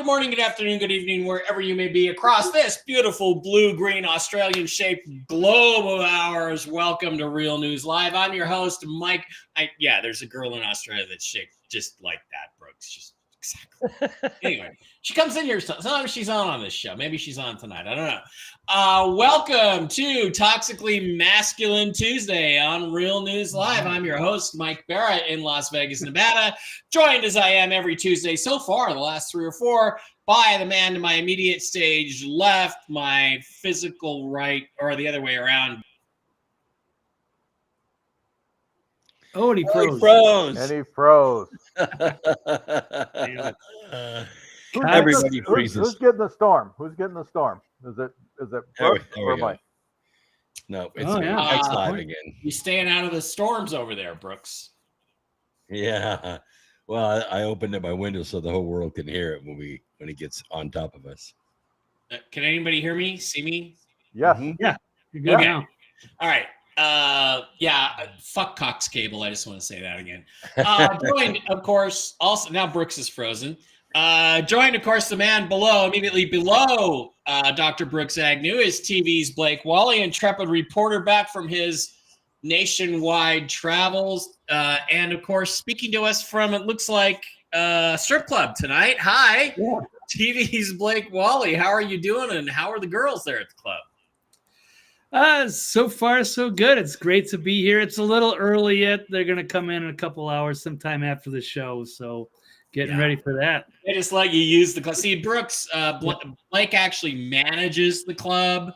good morning, good afternoon, good evening, wherever you may be across this beautiful blue-green Australian-shaped globe of ours. Welcome to Real News Live. I'm your host, Mike. There's a girl in Australia that's shaped just like that, Brooks. Just exactly. Anyway, she comes in here. Sometimes she's on this show. Maybe she's on tonight. I don't know. Welcome to Toxically Masculine Tuesday on Real News Live. I'm your host, Mike Barrett in Las Vegas, Nevada. Joined as I am every Tuesday so far, the last 3 or 4, by the man to my immediate stage left, my physical right, or the other way around. Oh, and he froze. Everybody freezes. Who's getting the storm? Is it Brooks or Mike? No, it's me. Mike's live again. You staying out of the storms over there, Brooks? Yeah. Well, I opened up my window so the whole world can hear it when it gets on top of us. Can anybody hear me? See me? Yes. Mm-hmm. Yeah. You're good now. All right. Fuck Cox Cable. I just want to say that again. Joined, of course, also now Brooks is frozen. Joined, of course, the man immediately below Dr. Brooks Agnew is TV's Blake Wally, intrepid reporter back from his nationwide travels. And, of course, speaking to us from, it looks like, strip club tonight. Hi, yeah. TV's Blake Wally. How are you doing, and how are the girls there at the club? So far, so good. It's great to be here. It's a little early yet. They're going to come in a couple hours sometime after the show, so getting ready for that. They just let you use the club. See, Brooks, Blake actually manages the club.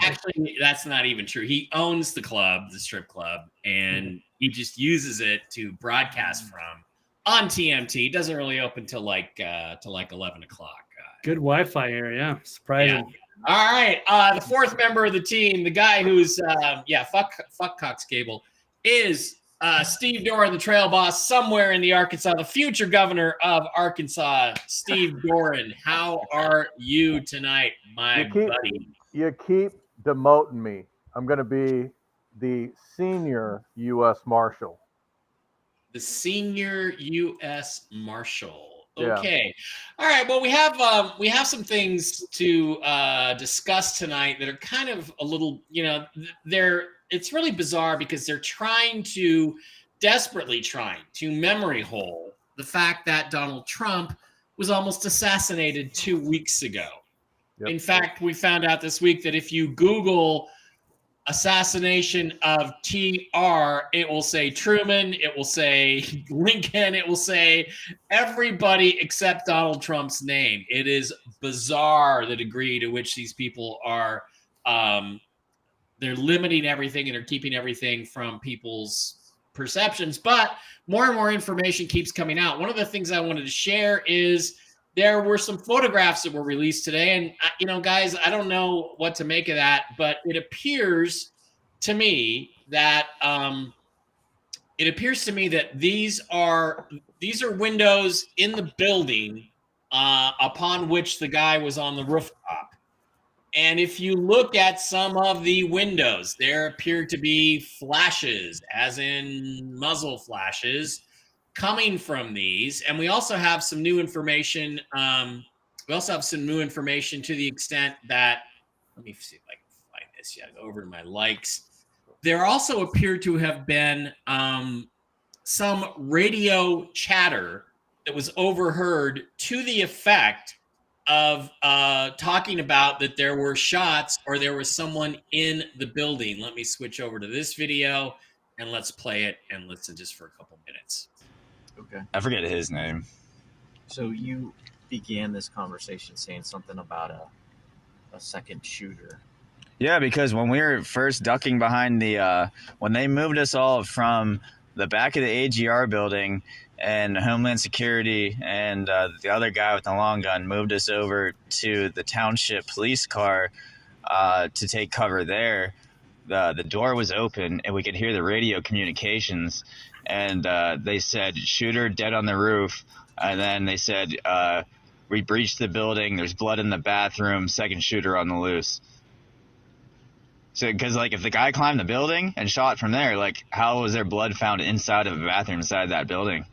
Actually, that's not even true. He owns the club, the strip club, and he just uses it to broadcast from on TMT. It doesn't really open till like 11 o'clock. Good Wi-Fi area. Surprising. Yeah. All right. The fourth member of the team, the guy who's fuck Cox Cable, is Steve Doran, the trail boss somewhere in the Arkansas, the future governor of Arkansas. Steve Doran, how are you tonight, my buddy? You keep demoting me. I'm going to be the senior U.S. Marshal. The senior U.S. Marshal. Yeah. Okay. All right. Well, we have some things to discuss tonight that are kind of a little, it's really bizarre because they're desperately trying to memory hole the fact that Donald Trump was almost assassinated 2 weeks ago. Yep. In fact, we found out this week that if you Google assassination of TR, it will say Truman, it will say Lincoln, it will say everybody except Donald Trump's name. It is bizarre the degree to which these people are they're limiting everything and they're keeping everything from people's perceptions. But more and more information keeps coming out. One of the things I wanted to share is there were some photographs that were released today. And, guys, I don't know what to make of that, but it appears to me that these are windows in the building upon which the guy was on the rooftop. And if you look at some of the windows, there appear to be flashes, as in muzzle flashes, coming from these. And we also have some new information. To the extent that, let me see if I can find this. Yeah, go over to my likes. There also appear to have been some radio chatter that was overheard to the effect of talking about that there were shots or there was someone in the building. Let me switch over to this video and let's play it and listen just for a couple minutes. Okay. I forget his name. So you began this conversation saying something about a second shooter. Yeah, because when we were first ducking behind when they moved us all from the back of the AGR building and Homeland Security and the other guy with the long gun moved us over to the township police car to take cover there, the door was open and we could hear the radio communications. And they said, shooter dead on the roof. And then they said, we breached the building. There's blood in the bathroom. Second shooter on the loose. So, because, if the guy climbed the building and shot from there, how was there blood found inside of a bathroom inside that building?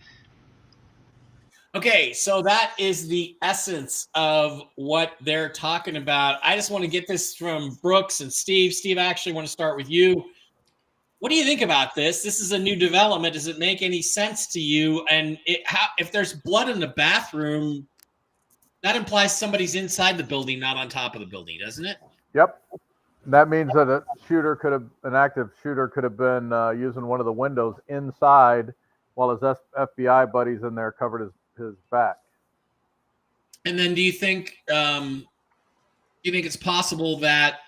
Okay, so that is the essence of what they're talking about. I just want to get this from Brooks and Steve. Steve, I actually want to start with you. What do you think about this? This is a new development. Does it make any sense to you? And if there's blood in the bathroom, that implies somebody's inside the building, not on top of the building, doesn't it? Yep. That means that an active shooter could have been using one of the windows inside while his FBI buddies in there covered his back. And then do you think it's possible that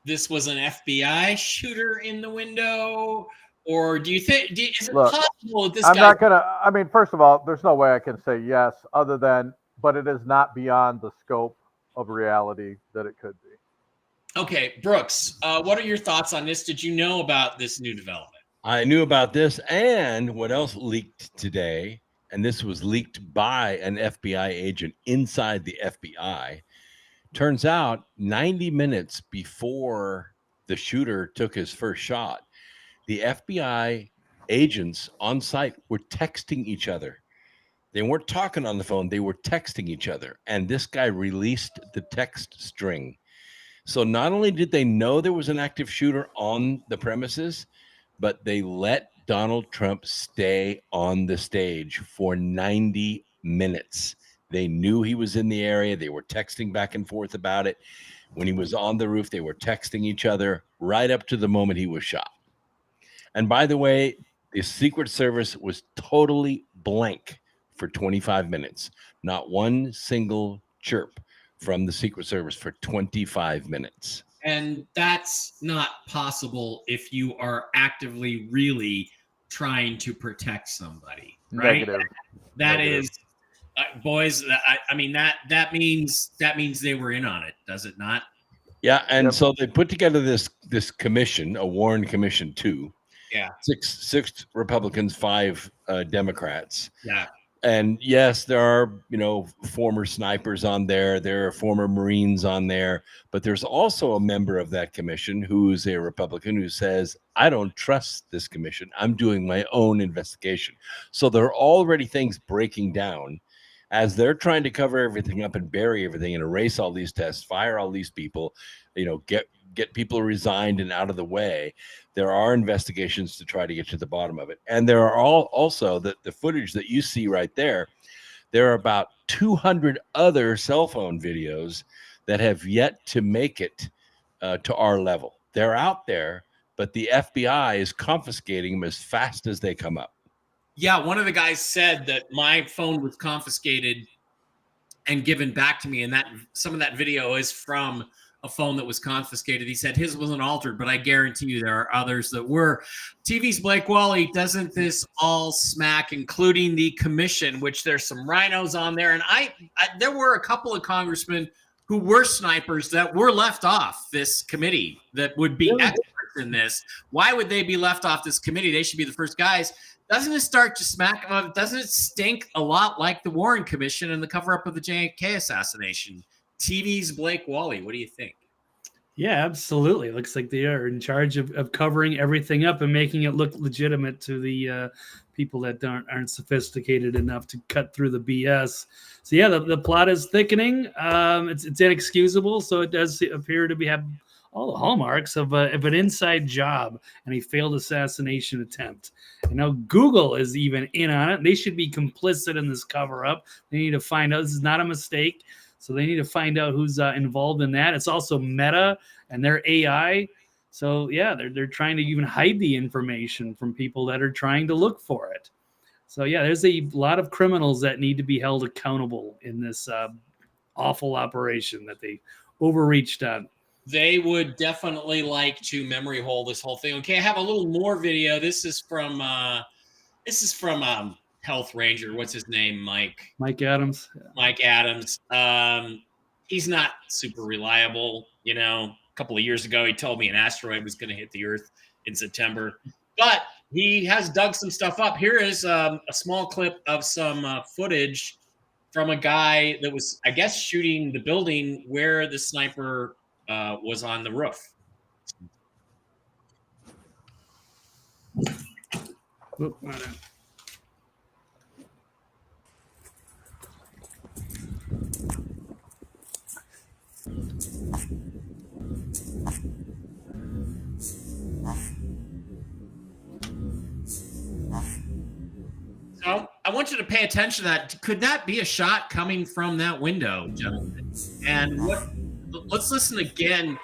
this was an FBI shooter in the window? Or do you think, is it possible that this I'm guy... not going to, I mean, first of all, there's no way I can say yes other than, but it is not beyond the scope of reality that it could be. Okay, Brooks, what are your thoughts on this? Did you know about this new development? I knew about this, and what else leaked today, and this was leaked by an FBI agent inside the FBI. Turns out 90 minutes before the shooter took his first shot, the FBI agents on site were texting each other. They weren't talking on the phone, they were texting each other. And this guy released the text string. So not only did they know there was an active shooter on the premises, but they let Donald Trump stay on the stage for 90 minutes. They knew he was in the area. They were texting back and forth about it. When he was on the roof, they were texting each other right up to the moment he was shot. And by the way, the Secret Service was totally blank for 25 minutes. Not one single chirp from the Secret Service for 25 minutes. And that's not possible if you are actively really trying to protect somebody, right? Negative. That is, boys. I mean that means they were in on it, does it not? Yeah, and so they put together this commission, a Warren Commission 2. Yeah, six Republicans, 5 Democrats. Yeah. And yes, there are, former snipers on there. There are former Marines on there. But there's also a member of that commission who's a Republican who says, I don't trust this commission. I'm doing my own investigation. So there are already things breaking down as they're trying to cover everything up and bury everything and erase all these tests, fire all these people, get people resigned and out of the way. There are investigations to try to get to the bottom of it. And there are also the footage that you see right there. There are about 200 other cell phone videos that have yet to make it to our level. They're out there, but the FBI is confiscating them as fast as they come up. Yeah, one of the guys said that my phone was confiscated and given back to me, and that some of that video is from a phone that was confiscated. He said his wasn't altered, but I guarantee you there are others that were. TV's Blake Wally, doesn't this all smack, including the commission, which there's some rhinos on there, and I there were a couple of congressmen who were snipers that were left off this committee that would be experts in this. Why would they be left off this committee? They should be the first guys. Doesn't it start to smack? Doesn't it stink a lot like the Warren Commission and the cover-up of the JFK assassination? TV's Blake Wally, what do you think? Yeah, absolutely. It looks like they are in charge of covering everything up and making it look legitimate to the people that aren't sophisticated enough to cut through the BS. So yeah, the plot is thickening. It's inexcusable. So it does appear to have all the hallmarks of an inside job and a failed assassination attempt. Google is even in on it. They should be complicit in this cover-up. They need to find out this is not a mistake. So they need to find out who's involved in that. It's also Meta and their AI. So yeah, they're trying to even hide the information from people that are trying to look for it. So yeah, there's a lot of criminals that need to be held accountable in this awful operation that they overreached on. They would definitely like to memory hole this whole thing. Okay, I have a little more video. This is from Health Ranger. What's his name? Mike Adams. Mike Adams. He's not super reliable. A couple of years ago, he told me an asteroid was going to hit the Earth in September, but he has dug some stuff up. Here is a small clip of some footage from a guy that was, I guess, shooting the building where the sniper was on the roof. want you to pay attention to that. Could that be a shot coming from that window, gentlemen? And let's listen again.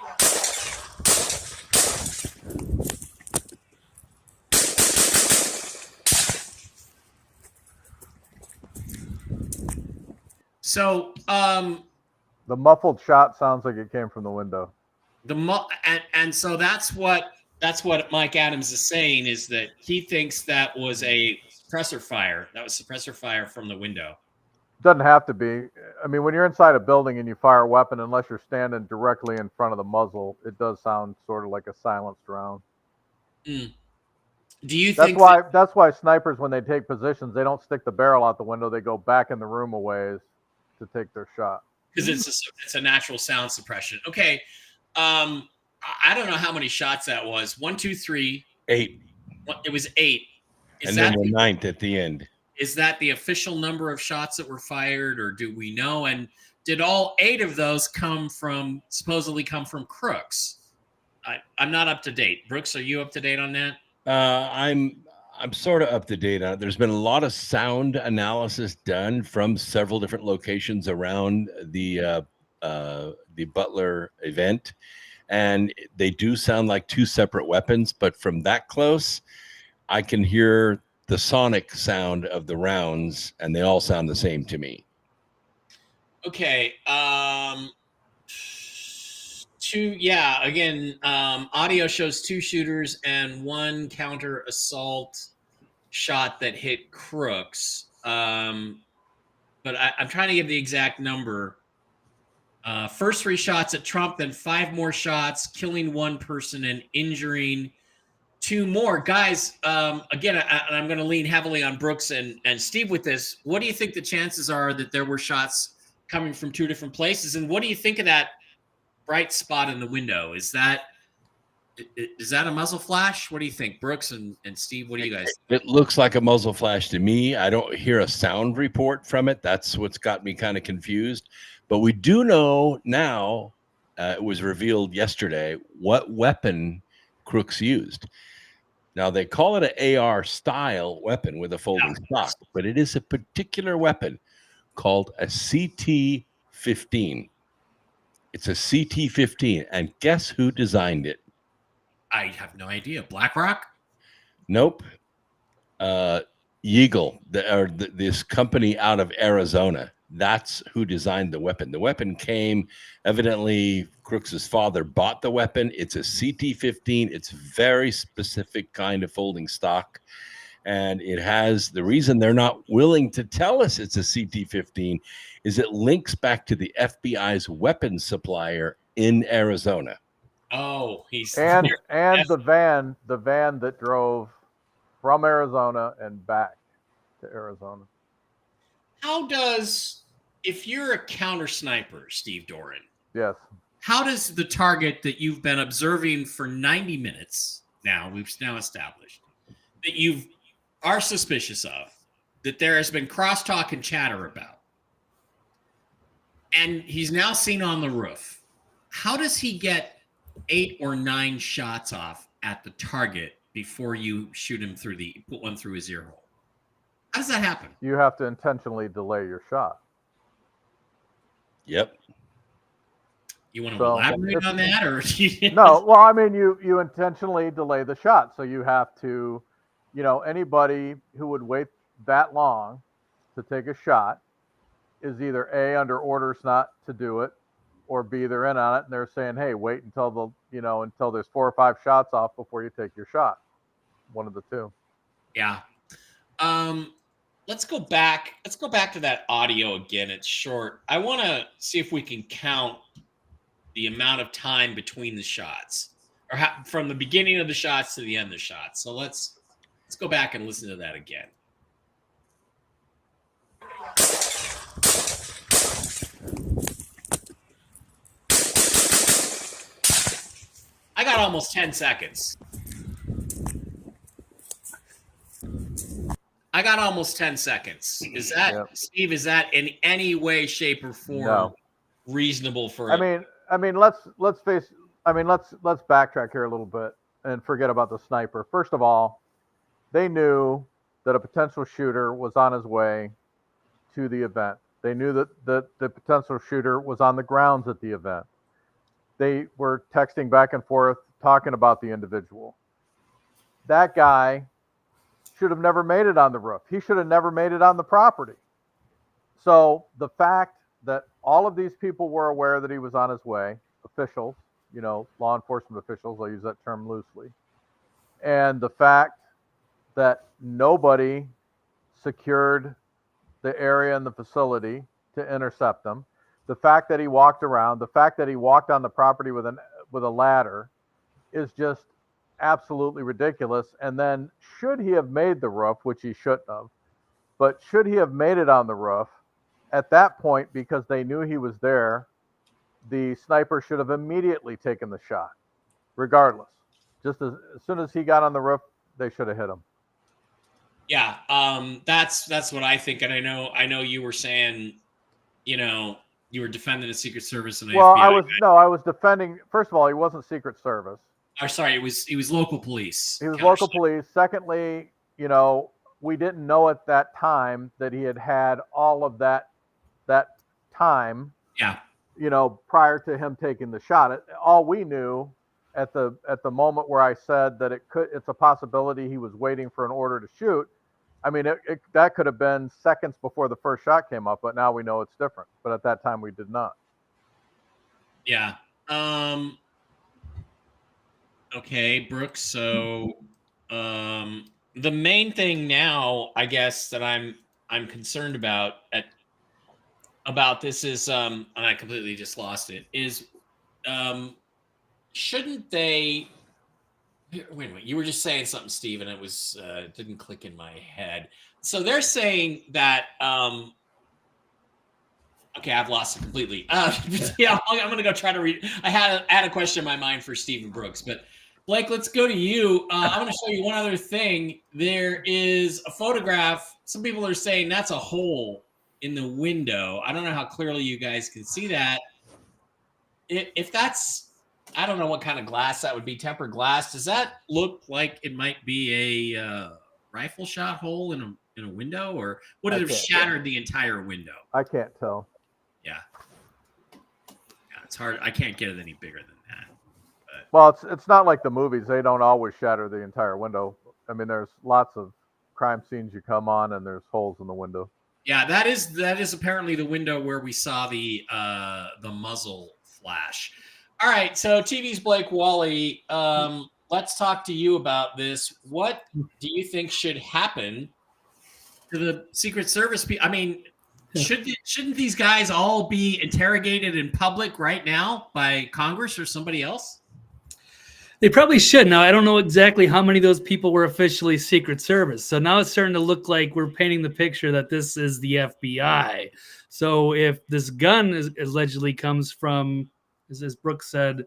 So, The muffled shot sounds like it came from the window. And so that's what Mike Adams is saying, is that he thinks that was a suppressor fire. That was suppressor fire from the window. Doesn't have to be. I mean, when you're inside a building and you fire a weapon, unless you're standing directly in front of the muzzle, it does sound sort of like a silenced round. Do you think that's why snipers, when they take positions, they don't stick the barrel out the window. They go back in the room a ways to take their shot. Because it's a natural sound suppression. Okay. I don't know how many shots that was. 1, 2, 3. 8. It was 8. And then the 9th at the end. Is that the official number of shots that were fired, or do we know? And did all 8 of those supposedly come from Crooks? I'm not up to date. Brooks, are you up to date on that? I'm sort of up to date on it. There's been a lot of sound analysis done from several different locations around the Butler event, and they do sound like 2 separate weapons. But from that close, I can hear the sonic sound of the rounds, and they all sound the same to me. Okay. Again, audio shows 2 shooters and 1 counter assault shot that hit Crooks. But I'm trying to give the exact number. First 3 shots at Trump, then 5 more shots, killing 1 person and injuring 2 more. Guys, again, I'm going to lean heavily on Brooks and Steve with this. What do you think the chances are that there were shots coming from 2 different places? And what do you think of that bright spot in the window? Is that a muzzle flash? What do you think, Brooks and Steve? What do you guys think? It looks like a muzzle flash to me. I don't hear a sound report from it. That's what's got me kind of confused. But we do know now, it was revealed yesterday, what weapon Crooks used. Now, they call it an AR style weapon with a folding stock, but it is a particular weapon called a CT-15. It's a CT-15, and guess who designed it? I have no idea. BlackRock? Nope. Yeagle, this company out of Arizona. That's who designed the weapon. The weapon came, evidently, Crooks's father bought the weapon. It's a CT-15. It's very specific kind of folding stock. And it has, the reason they're not willing to tell us it's a CT-15 is it links back to the FBI's weapons supplier in Arizona. Oh, and the van that drove from Arizona and back to Arizona. If you're a counter sniper, Steve Doran, yes, how does the target that you've been observing for 90 minutes we've now established that you are suspicious of, that there has been crosstalk and chatter about, and he's now seen on the roof, how does he get 8 or 9 shots off at the target before you shoot him put one through his ear hole? How does that happen? You have to intentionally delay your shot. Yep. You want to elaborate on that, or no? Well, I mean, you intentionally delay the shot, so you have to, anybody who would wait that long to take a shot is either A, under orders not to do it, or B, they're in on it and they're saying, hey, wait until until there's 4 or 5 shots off before you take your shot. One of the 2. Yeah. Let's go back to that audio again. It's short. I want to see if we can count the amount of time between the shots, or from the beginning of the shots to the end of the shots. So let's go back and listen to that again. I got almost 10 seconds. I got almost 10 seconds. Is that, Steve, is that in any way, shape, or form reasonable for let's backtrack here a little bit and forget about the sniper. First of all, they knew that a potential shooter was on his way to the event. They knew that the potential shooter was on the grounds at the event. They were texting back and forth, talking about the individual. That guy should have never made it on the roof. He should have never made it on the property. So the fact that all of these people were aware that he was on his way, officials, law enforcement officials, I'll use that term loosely, and the fact that nobody secured the area and the facility to intercept them, the fact that he walked around, the fact that he walked on the property with a ladder is just absolutely ridiculous. And then should he have made the roof, which he shouldn't have, but should he have made it on the roof at that point, because they knew he was there, the sniper should have immediately taken the shot, regardless. Just as soon as he got on the roof, they should have hit him. Yeah, that's what I think, and I know you were saying, you were defending the Secret Service and FBI. I was defending. First of all, he wasn't Secret Service. Or sorry, he was local police. He was local police. Secondly, we didn't know at that time that he had all of that time. Yeah. Prior to him taking the shot. All we knew at the moment where I said that it's a possibility he was waiting for an order to shoot. I mean, that could have been seconds before the first shot came up, but now we know it's different. But at that time, we did not. Yeah. Okay, Brooks. So, the main thing now, I guess, that I'm concerned about this is, and I completely just lost it, is, shouldn't they? Wait a minute. You were just saying something, Steve, and it didn't click in my head. So they're saying that. Okay, I've lost it completely. Yeah, I'm going to go try to read. I had a question in my mind for Stephen Brooks, but Blake, let's go to you. I want to show you one other thing. There is a photograph. Some people are saying that's a hole in the window. I don't know how clearly you guys can see that. If that's, I don't know what kind of glass that would be, tempered glass. Does that look like it might be a rifle shot hole in a window, or would it have shattered the entire window? I can't tell. Yeah, it's hard. I can't get it any bigger than that. But. Well, it's not like the movies. They don't always shatter the entire window. I mean, there's lots of crime scenes you come on, and there's holes in the window. Yeah, that is apparently the window where we saw the muzzle flash. All right, so TV's Blake Wally. Let's talk to you about this. What do you think should happen to the Secret Service people? I mean, shouldn't these guys all be interrogated in public right now by Congress or somebody else? They probably should. Now, I don't know exactly how many of those people were officially Secret Service. So now it's starting to look like we're painting the picture that this is the FBI. So if this gun allegedly comes from, as Brooks said,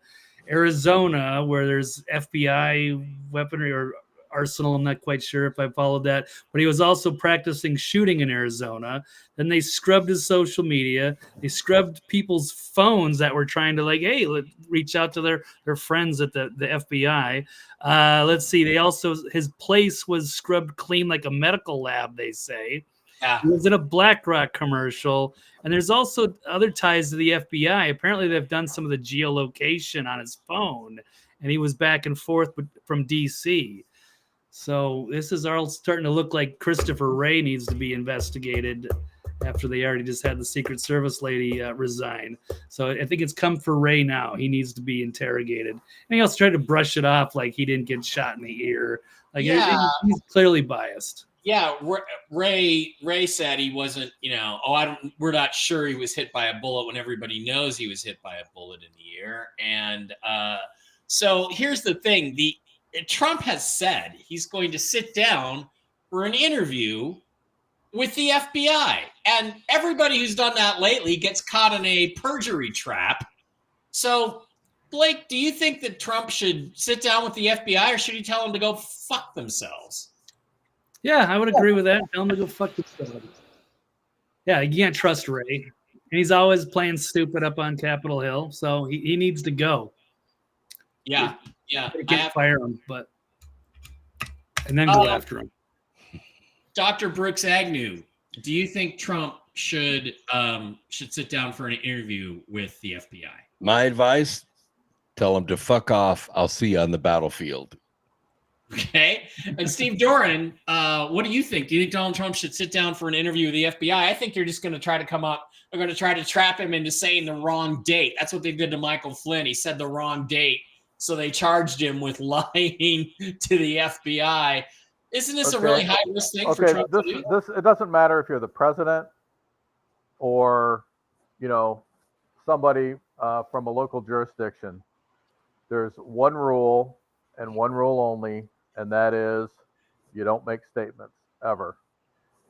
Arizona, where there's FBI weaponry or arsenal, I'm not quite sure if I followed that, but he was also practicing shooting in Arizona. Then they scrubbed his social media. They scrubbed people's phones that were trying to reach out to their friends at the FBI. Let's see. They also, his place was scrubbed clean like a medical lab, they say. Yeah. He was in a BlackRock commercial. And there's also other ties to the FBI. Apparently they've done some of the geolocation on his phone, and he was back and forth from DC. So this is all starting to look like Christopher Wray needs to be investigated after they already just had the Secret Service lady resign. So I think it's come for Wray now. He needs to be interrogated. And he also tried to brush it off like he didn't get shot in the ear. He's clearly biased. Yeah, Ray said he wasn't, we're not sure he was hit by a bullet when everybody knows he was hit by a bullet in the ear. And so here's the thing. Trump has said he's going to sit down for an interview with the FBI. And everybody who's done that lately gets caught in a perjury trap. So, Blake, do you think that Trump should sit down with the FBI, or should he tell them to go fuck themselves? Yeah, I would agree with that. Tell him to go fuck themselves. Yeah, you can't trust Ray. And he's always playing stupid up on Capitol Hill, so he needs to go. Yeah. Fire him, and then go after him. Dr. Brooks Agnew, do you think Trump should sit down for an interview with the FBI? My advice: tell him to fuck off. I'll see you on the battlefield. Okay. And Steve Doran, what do you think? Do you think Donald Trump should sit down for an interview with the FBI? I think they're just going to try to come up. They're going to try to trap him into saying the wrong date. That's what they did to Michael Flynn. He said the wrong date. So they charged him with lying to the FBI. Isn't this a really high risk thing for Trump to do? It doesn't matter if you're the president or, somebody from a local jurisdiction. There's one rule and one rule only, and that is you don't make statements ever.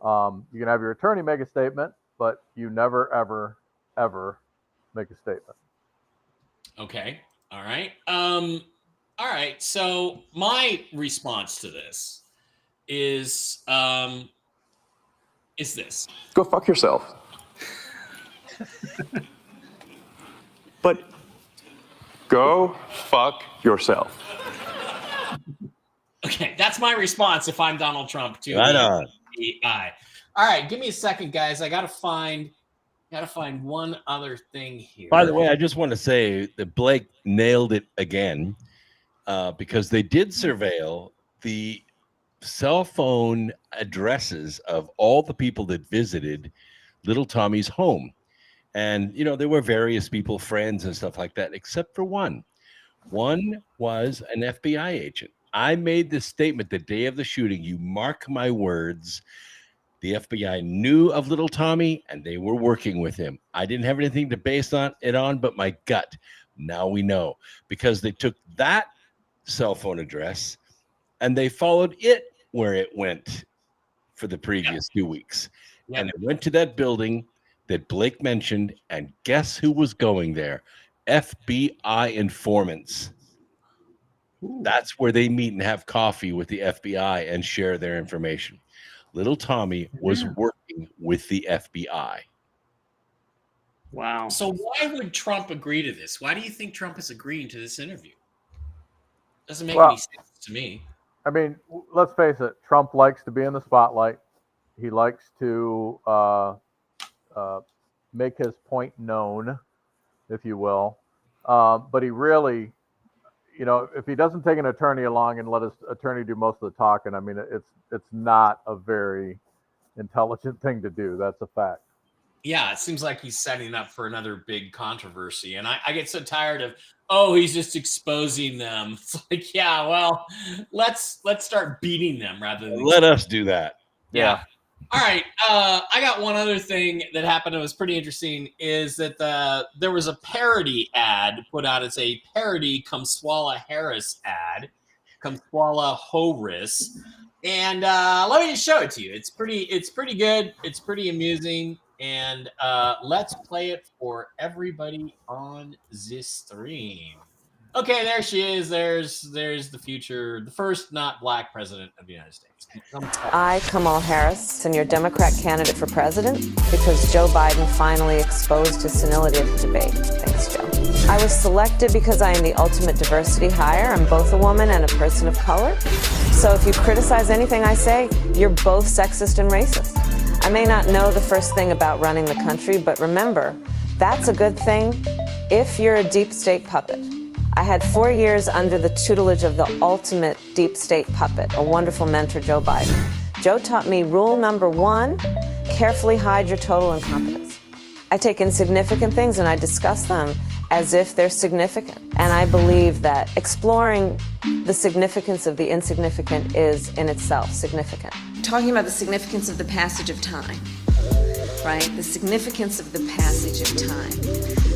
You can have your attorney make a statement, but you never, ever, ever make a statement. Okay. All right. All right. So my response to this is this. Go fuck yourself. But go fuck yourself. Okay, that's my response if I'm Donald Trump to Right on. the FBI. All right, give me a second, guys. I gotta find one other thing here. By the way, I just want to say that Blake nailed it again because they did surveil the cell phone addresses of all the people that visited little Tommy's home. And, there were various people, friends and stuff like that, except for one. One was an FBI agent. I made this statement the day of the shooting. You mark my words. The FBI knew of little Tommy and they were working with him. I didn't have anything to base it on, but my gut. Now we know because they took that cell phone address and they followed it where it went for the previous 2 weeks. Yep. And it went to that building that Blake mentioned. And guess who was going there? FBI informants. Ooh. That's where they meet and have coffee with the FBI and share their information. Little Tommy was working with the FBI. Wow. So why would Trump agree to this? Why do you think Trump is agreeing to this interview? Doesn't make any sense to me. I mean, let's face it. Trump likes to be in the spotlight. He likes to make his point known, if you will. But he really, if he doesn't take an attorney along and let his attorney do most of the talking, I mean, it's not a very intelligent thing to do. That's a fact. Yeah, it seems like he's setting up for another big controversy. And I get so tired of, he's just exposing them. It's like, yeah, well, let's start beating them rather than let us do that. Yeah. All right. I got one other thing that happened that was pretty interesting is that there was a parody ad put out. It's a parody Kamswala Harris ad, Kamswala Harris. And let me just show it to you. It's pretty good. It's pretty amusing. And let's play it for everybody on this stream. Okay, there she is. There's the future, the first not black president of the United States. I, Kamala Harris, am your Democrat candidate for president because Joe Biden finally exposed his senility at the debate. Thanks, Joe. I was selected because I am the ultimate diversity hire. I'm both a woman and a person of color. So if you criticize anything I say, you're both sexist and racist. I may not know the first thing about running the country, but remember, that's a good thing if you're a deep state puppet. I had 4 years under the tutelage of the ultimate deep state puppet, a wonderful mentor, Joe Biden. Joe taught me rule number 1, carefully hide your total incompetence. I take insignificant things and I discuss them as if they're significant. And I believe that exploring the significance of the insignificant is in itself significant. Talking about the significance of the passage of time, right? The significance of the passage of time.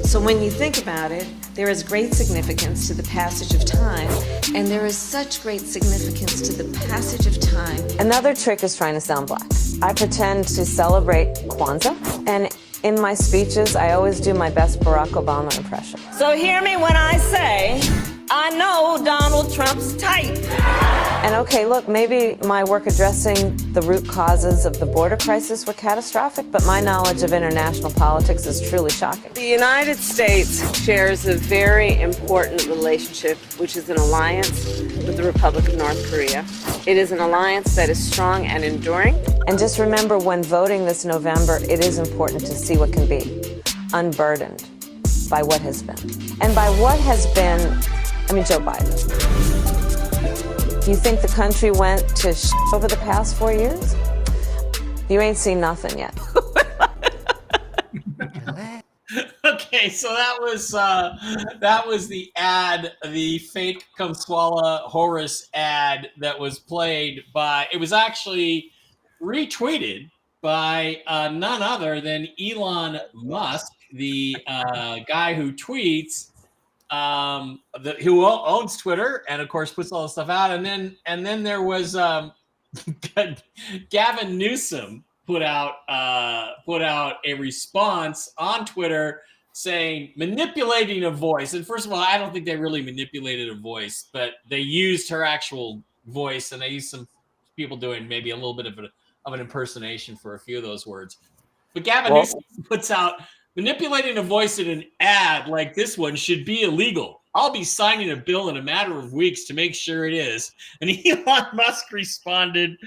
So when you think about it, there is great significance to the passage of time, and there is such great significance to the passage of time. Another trick is trying to sound black. I pretend to celebrate Kwanzaa, and in my speeches, I always do my best Barack Obama impression. So hear me when I say, I know Donald Trump's type. And okay, look, maybe my work addressing the root causes of the border crisis were catastrophic, but my knowledge of international politics is truly shocking. The United States shares a very important relationship, which is an alliance with the Republic of North Korea. It is an alliance that is strong and enduring. And just remember, when voting this November, it is important to see what can be, unburdened by what has been. And by what has been, I mean Joe Biden. You think the country went to shit over the past 4 years? You ain't seen nothing yet. Okay, so that was the ad, the fake Kamswala Horus ad that was played by. It was actually retweeted by none other than Elon Musk, the guy who tweets, who owns Twitter, and of course puts all this stuff out. And then there was Gavin Newsom put out a response on Twitter saying manipulating a voice. And first of all, I don't think they really manipulated a voice, but they used her actual voice, and they used some people doing maybe a little bit of an impersonation for a few of those words. But Gavin Newsom puts out manipulating a voice in an ad like this one should be illegal. I'll be signing a bill in a matter of weeks to make sure it is. And Elon Musk responded,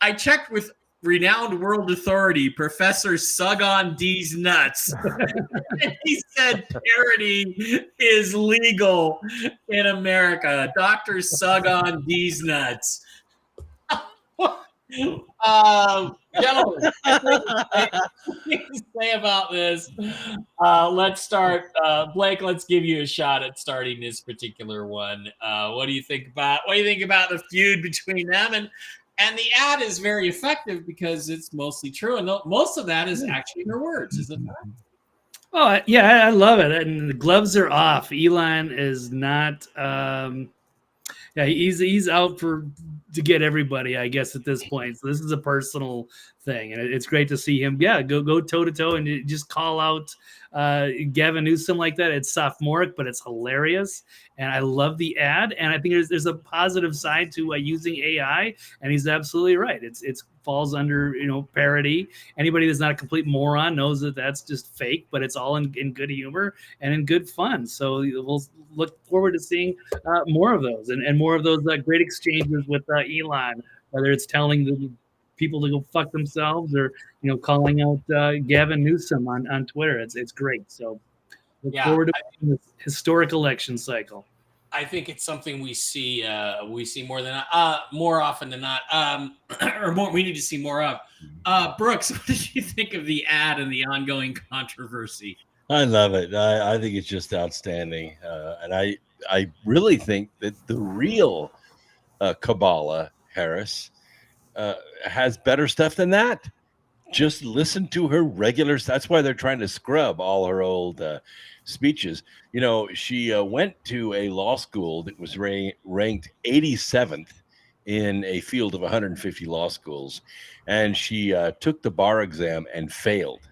I checked with renowned world authority, Professor Sugon D's Nuts. And he said parody is legal in America. Dr. Sugon D's Nuts. Gentlemen, anything to say about this? Let's start. Blake, let's give you a shot at starting this particular one. What do you think about the feud between them? And the ad is very effective because it's mostly true, and most of that is actually her words, is it not? Oh yeah, I love it. And the gloves are off. Elon is not. Yeah, he's out to get everybody, I guess, at this point. So this is a personal thing, and it's great to see him. Yeah, go toe to toe and just call out Gavin Newsom like that. It's sophomoric, but it's hilarious, and I love the ad. And I think there's a positive side to using AI, and he's absolutely right. It's falls under parody. Anybody that's not a complete moron knows that that's just fake, but it's all in good humor and in good fun. So we'll look forward to seeing more of those and more of those great exchanges with Elon, whether it's telling the people to go fuck themselves or calling out Gavin Newsom on Twitter. It's great. So look forward to this historic election cycle. I think it's something we see more often than not, or more. We need to see more of. Brooks, what did you think of the ad and the ongoing controversy? I love it. I think it's just outstanding, and I really think that the real Kabbalah Harris has better stuff than that. Just listen to her regular. That's why they're trying to scrub all her old speeches. She went to a law school that was ranked 87th in a field of 150 law schools, and she took the bar exam and failed,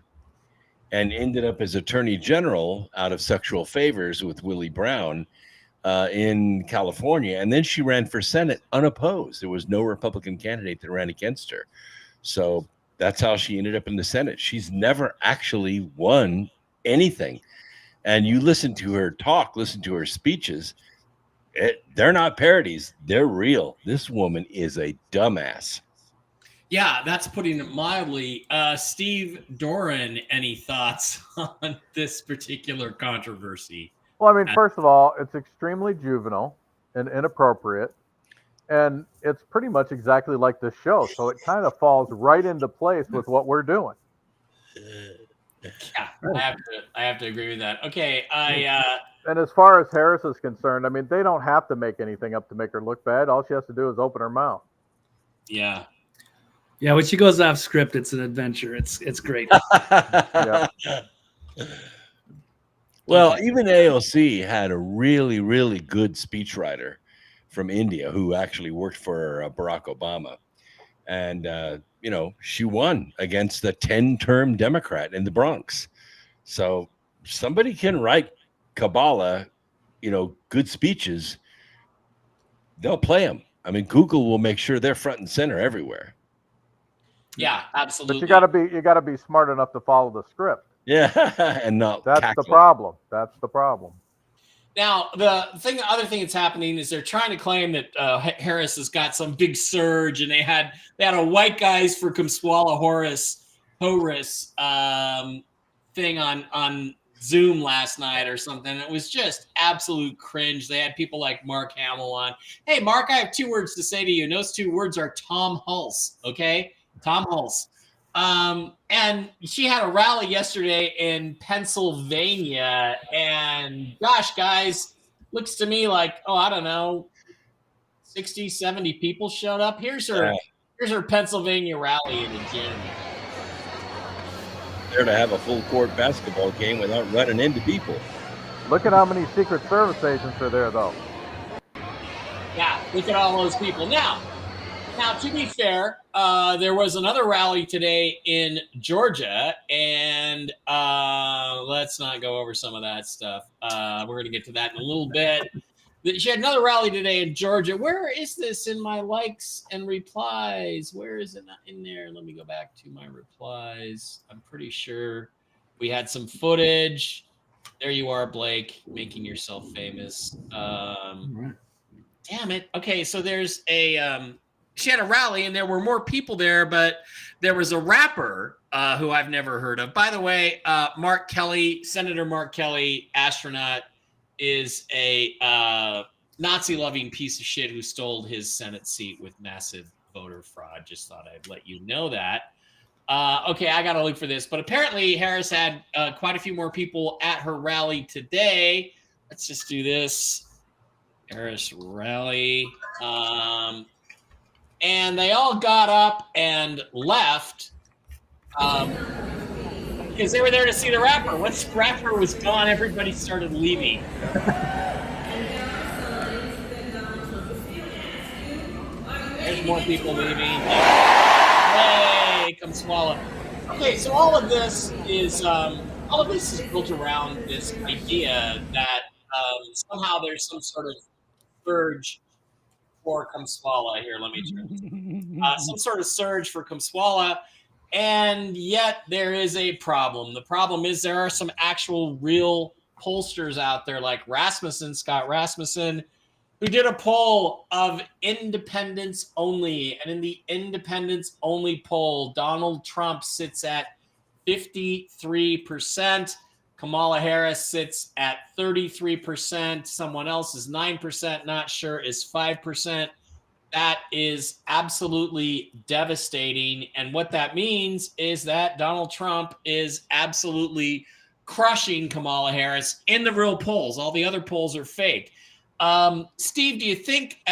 and ended up as attorney general out of sexual favors with Willie Brown in California. And then she ran for Senate unopposed. There was no Republican candidate that ran against her. So that's how she ended up in the Senate. She's never actually won anything. And you listen to her talk, listen to her speeches. They're not parodies. They're real. This woman is a dumbass. Yeah, that's putting it mildly. Steve Doran, any thoughts on this particular controversy? Well, I mean, first of all, it's extremely juvenile and inappropriate, and it's pretty much exactly like this show. So it kind of falls right into place with what we're doing. Yeah, I have to agree with that. Okay, and as far as Harris is concerned, I mean, they don't have to make anything up to make her look bad. All she has to do is open her mouth. Yeah. Yeah, when she goes off script, it's an adventure. It's great. Yeah. Well, even AOC had a really, really good speechwriter from India who actually worked for Barack Obama. And, she won against the 10-term Democrat in the Bronx. So somebody can write Kabbalah, good speeches. They'll play them. I mean, Google will make sure they're front and center everywhere. Yeah, absolutely. But you gotta be smart enough to follow the script. Yeah, and not. That's cackle. the problem. That's the problem. Now, the other thing that's happening is they're trying to claim that Harris has got some big surge, and they had a white guys for Kumswala Horace thing on Zoom last night or something. It was just absolute cringe. They had people like Mark Hamill on. Hey, Mark, I have 2 words to say to you, and those 2 words are Tom Hulse. Okay, Tom Hulse. And she had a rally yesterday in Pennsylvania, and gosh, guys, looks to me like, I don't know, 60, 70 people showed up. Here's her Pennsylvania rally in the gym. There to have a full court basketball game without running into people. Look at how many Secret Service agents are there, though. Yeah, look at all those people. Now, to be fair, there was another rally today in Georgia, and let's not go over some of that stuff. We're going to get to that in a little bit. She had another rally today in Georgia. Where is this in my likes and replies? Where is it not in there? Let me go back to my replies. I'm pretty sure we had some footage. There you are, Blake, making yourself famous. Damn it. Okay, so there's she had a rally, and there were more people there, but there was a rapper who I've never heard of. By the way, Mark Kelly, Senator Mark Kelly, astronaut, is a Nazi-loving piece of shit who stole his Senate seat with massive voter fraud. Just thought I'd let you know that. Okay, I got to look for this. But apparently Harris had quite a few more people at her rally today. Let's just do this. Harris rally. And they all got up and left because they were there to see the rapper. Once the rapper was gone, everybody started leaving. There's more people leaving. Hey, come swallow. Okay, so all of this is built around this idea that somehow there's some sort of surge for Kumswala. Here, let me turn some sort of surge for Kumswala, and yet there is a problem. The problem is there are some actual real pollsters out there like Scott Rasmussen, who did a poll of independents only, and in the independents only poll, Donald Trump sits at 53%. Kamala Harris sits at 33%. Someone else is 9%, not sure, is 5%. That is absolutely devastating. And what that means is that Donald Trump is absolutely crushing Kamala Harris in the real polls. All the other polls are fake. Steve, do you think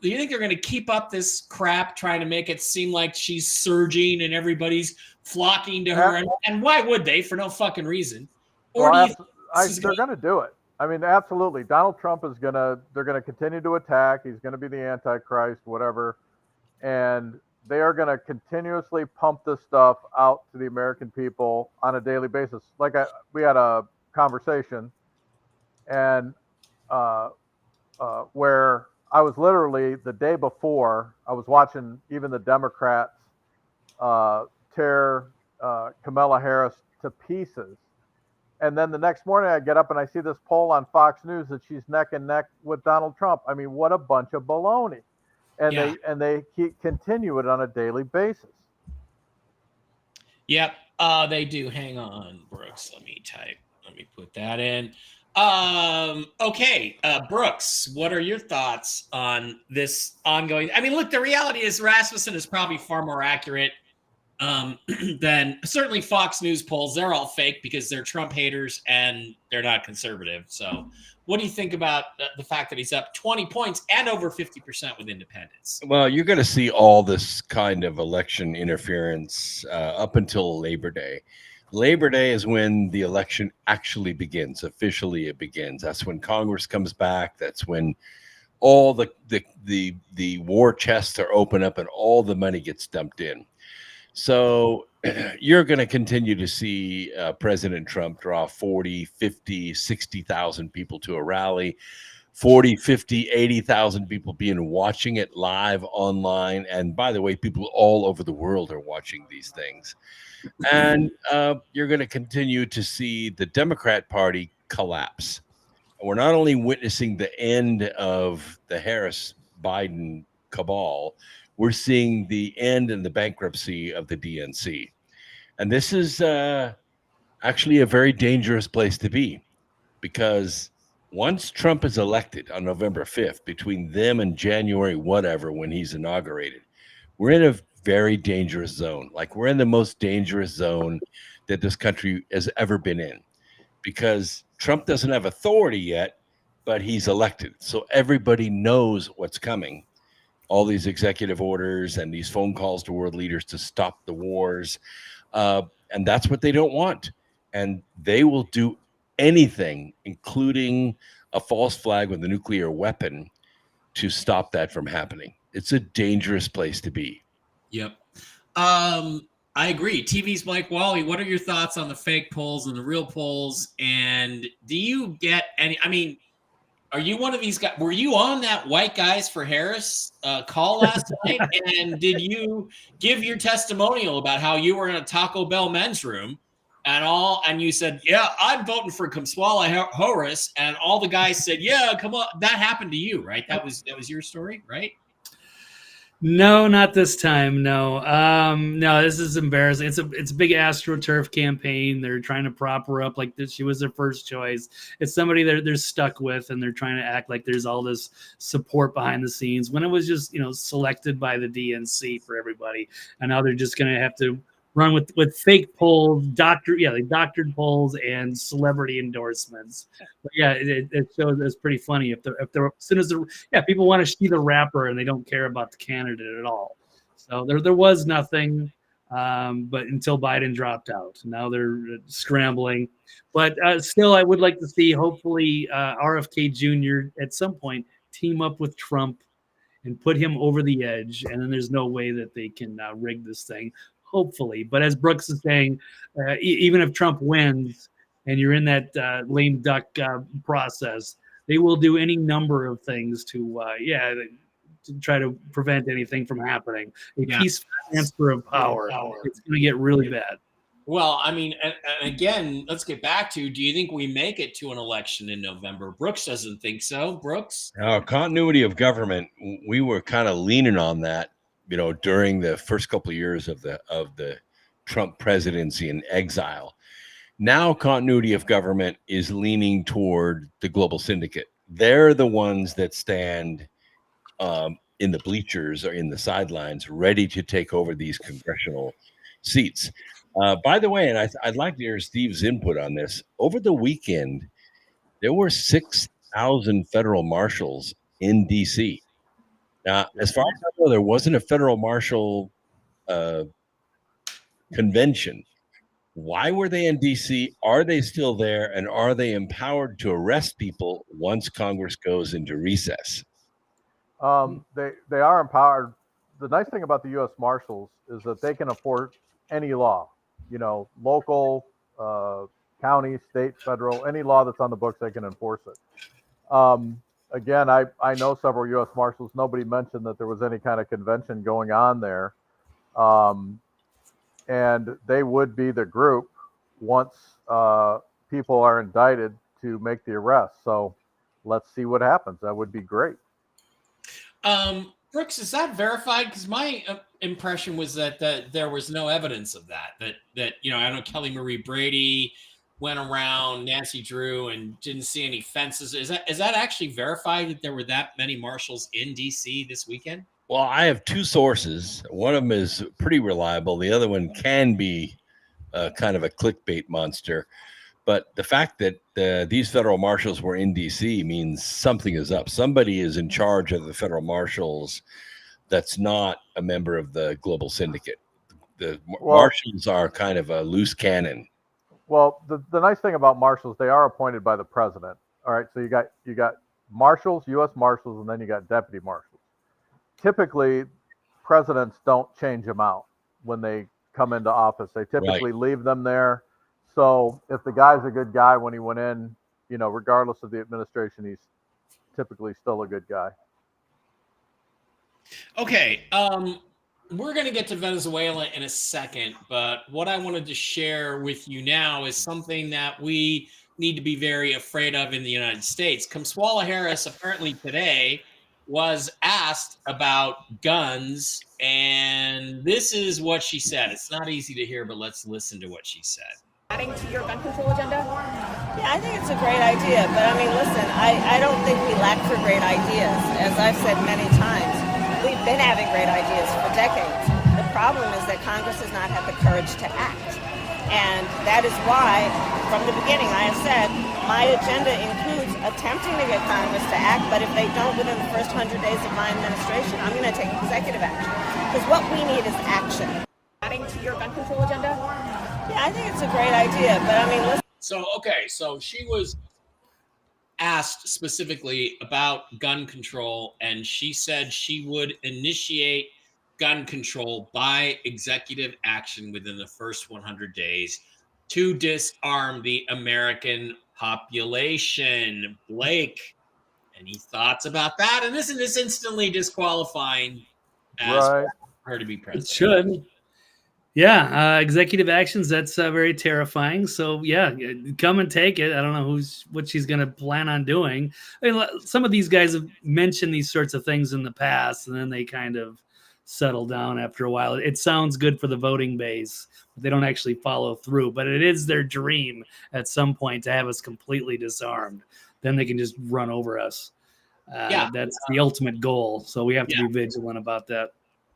they're going to keep up this crap, trying to make it seem like she's surging and everybody's flocking to her? And why would they? For no fucking reason. Or they're going to do it. I mean, absolutely. Donald Trump they're going to continue to attack. He's going to be the Antichrist, whatever. And they are going to continuously pump this stuff out to the American people on a daily basis. Like we had a conversation and where I was literally the day before, I was watching even the Democrats tear Kamala Harris to pieces. And then the next morning I get up and I see this poll on Fox News that she's neck and neck with Donald Trump. I mean, what a bunch of baloney. And they continue it on a daily basis. Yep, they do. Hang on, Brooks. Let me put that in. Okay, Brooks, what are your thoughts on this ongoing? I mean, look, the reality is Rasmussen is probably far more accurate than certainly Fox News polls. They're all fake because they're Trump haters and they're not conservative. So what do you think about the fact that he's up 20 points and over 50% with independents? Well, you're going to see all this kind of election interference up until Labor Day. Labor Day is when the election actually begins. Officially, it begins. That's when Congress comes back. That's when all the war chests are open up and all the money gets dumped in. So you're going to continue to see President Trump draw 40, 50, 60,000 people to a rally, 40, 50, 80,000 people watching it live online. And by the way, people all over the world are watching these things. And you're going to continue to see the Democrat Party collapse. we're not only witnessing the end of the Harris Biden cabal, we're seeing the end and the bankruptcy of the DNC. And this is actually a very dangerous place to be, because once Trump is elected on November 5th, between them and January whatever, when he's inaugurated, we're in a very dangerous zone. Like, we're in the most dangerous zone that this country has ever been in, because Trump doesn't have authority yet, but he's elected. So everybody knows what's coming. All these executive orders and these phone calls to world leaders to stop the wars. And that's what they don't want. And they will do anything, including a false flag with a nuclear weapon, to stop that from happening. It's a dangerous place to be. Yep. I agree. TV's Mike Wally, what are your thoughts on the fake polls and the real polls? And do you get any, I mean, are you one of these guys? Were you on that White Guys for Harris call last night? And did you give your testimonial about how you were in a Taco Bell men's room and you said, yeah, I'm voting for Kamala Harris, and all the guys said, yeah, come on. That happened to you, right? That was your story, right? No, not this time. No, no, this is embarrassing. It's a big AstroTurf campaign. They're trying to prop her up like this. She was their first choice. It's somebody they're stuck with, and they're trying to act like there's all this support behind the scenes when it was just selected by the DNC for everybody, and now they're just going to have to run with fake polls, doctored polls and celebrity endorsements. But yeah, it shows it's pretty funny if they're as soon as people want to see the rapper and they don't care about the candidate at all. So there was nothing, but until Biden dropped out, now they're scrambling. But still, I would like to see hopefully RFK Jr. at some point team up with Trump and put him over the edge, and then there's no way that they can rig this thing. Hopefully, but as Brooks is saying, even if Trump wins and you're in that lame duck process, they will do any number of things to try to prevent anything from happening. A peaceful transfer of power. It's going to get really bad. Well, I mean, and again, let's get back to, do you think we make it to an election in November? Brooks doesn't think so. Brooks? Continuity of government, we were kind of leaning on that, during the first couple of years of the Trump presidency in exile. Now continuity of government is leaning toward the global syndicate. They're the ones that stand in the bleachers or in the sidelines, ready to take over these congressional seats. By the way, and I'd like to hear Steve's input on this. Over the weekend, there were 6,000 federal marshals in D.C. Now, as far as I know, there wasn't a federal marshal convention. Why were they in D.C.? Are they still there? And are they empowered to arrest people once Congress goes into recess? They are empowered. The nice thing about the U.S. Marshals is that they can enforce any law, local, county, state, federal, any law that's on the books, they can enforce it. Again, I know several U.S. Marshals. Nobody mentioned that there was any kind of convention going on there. And they would be the group once people are indicted to make the arrest. So let's see what happens. That would be great. Brooks, is that verified? Because my impression was that there was no evidence of that. That I know Kelly Marie Brady went around Nancy Drew and didn't see any fences. Is that actually verified that there were that many marshals in D.C. this weekend? Well, I have two sources. One of them is pretty reliable. The other one can be kind of a clickbait monster. But the fact that these federal marshals were in D.C. means something is up. Somebody is in charge of the federal marshals that's not a member of the global syndicate. The marshals are kind of a loose cannon. Well, the nice thing about marshals, they are appointed by the president. All right, so you got marshals, U.S. Marshals, and then you got deputy marshals. Typically, presidents don't change them out when they come into office. They typically leave them there. So if the guy's a good guy when he went in, regardless of the administration, he's typically still a good guy. Okay. We're going to get to Venezuela in a second, but what I wanted to share with you now is something that we need to be very afraid of in the United States. Kamala Harris apparently today was asked about guns, and this is what she said. It's not easy to hear, but let's listen to what she said. Adding to your gun control agenda? Yeah, I think it's a great idea. But I mean, listen, I don't think we lack for great ideas. As I've said many times, we've been having great ideas for decades. The problem is that Congress has not had the courage to act. And that is why, from the beginning, I have said, my agenda includes attempting to get Congress to act, but if they don't within the first 100 days of my administration, I'm going to take executive action. Because what we need is action. Adding to your gun control agenda? Yeah, I think it's a great idea, but I mean, listen. So she was asked specifically about gun control, and she said she would initiate gun control by executive action within the first 100 days to disarm the American population. Blake, any thoughts about that? And isn't this instantly disqualifying as her to be president? It should. Yeah, executive actions, that's very terrifying. So, yeah, come and take it. I don't know what she's going to plan on doing. I mean, some of these guys have mentioned these sorts of things in the past, and then they kind of settle down after a while. It sounds good for the voting base, but they don't actually follow through. But it is their dream at some point to have us completely disarmed. Then they can just run over us. That's the ultimate goal. So we have to be vigilant about that.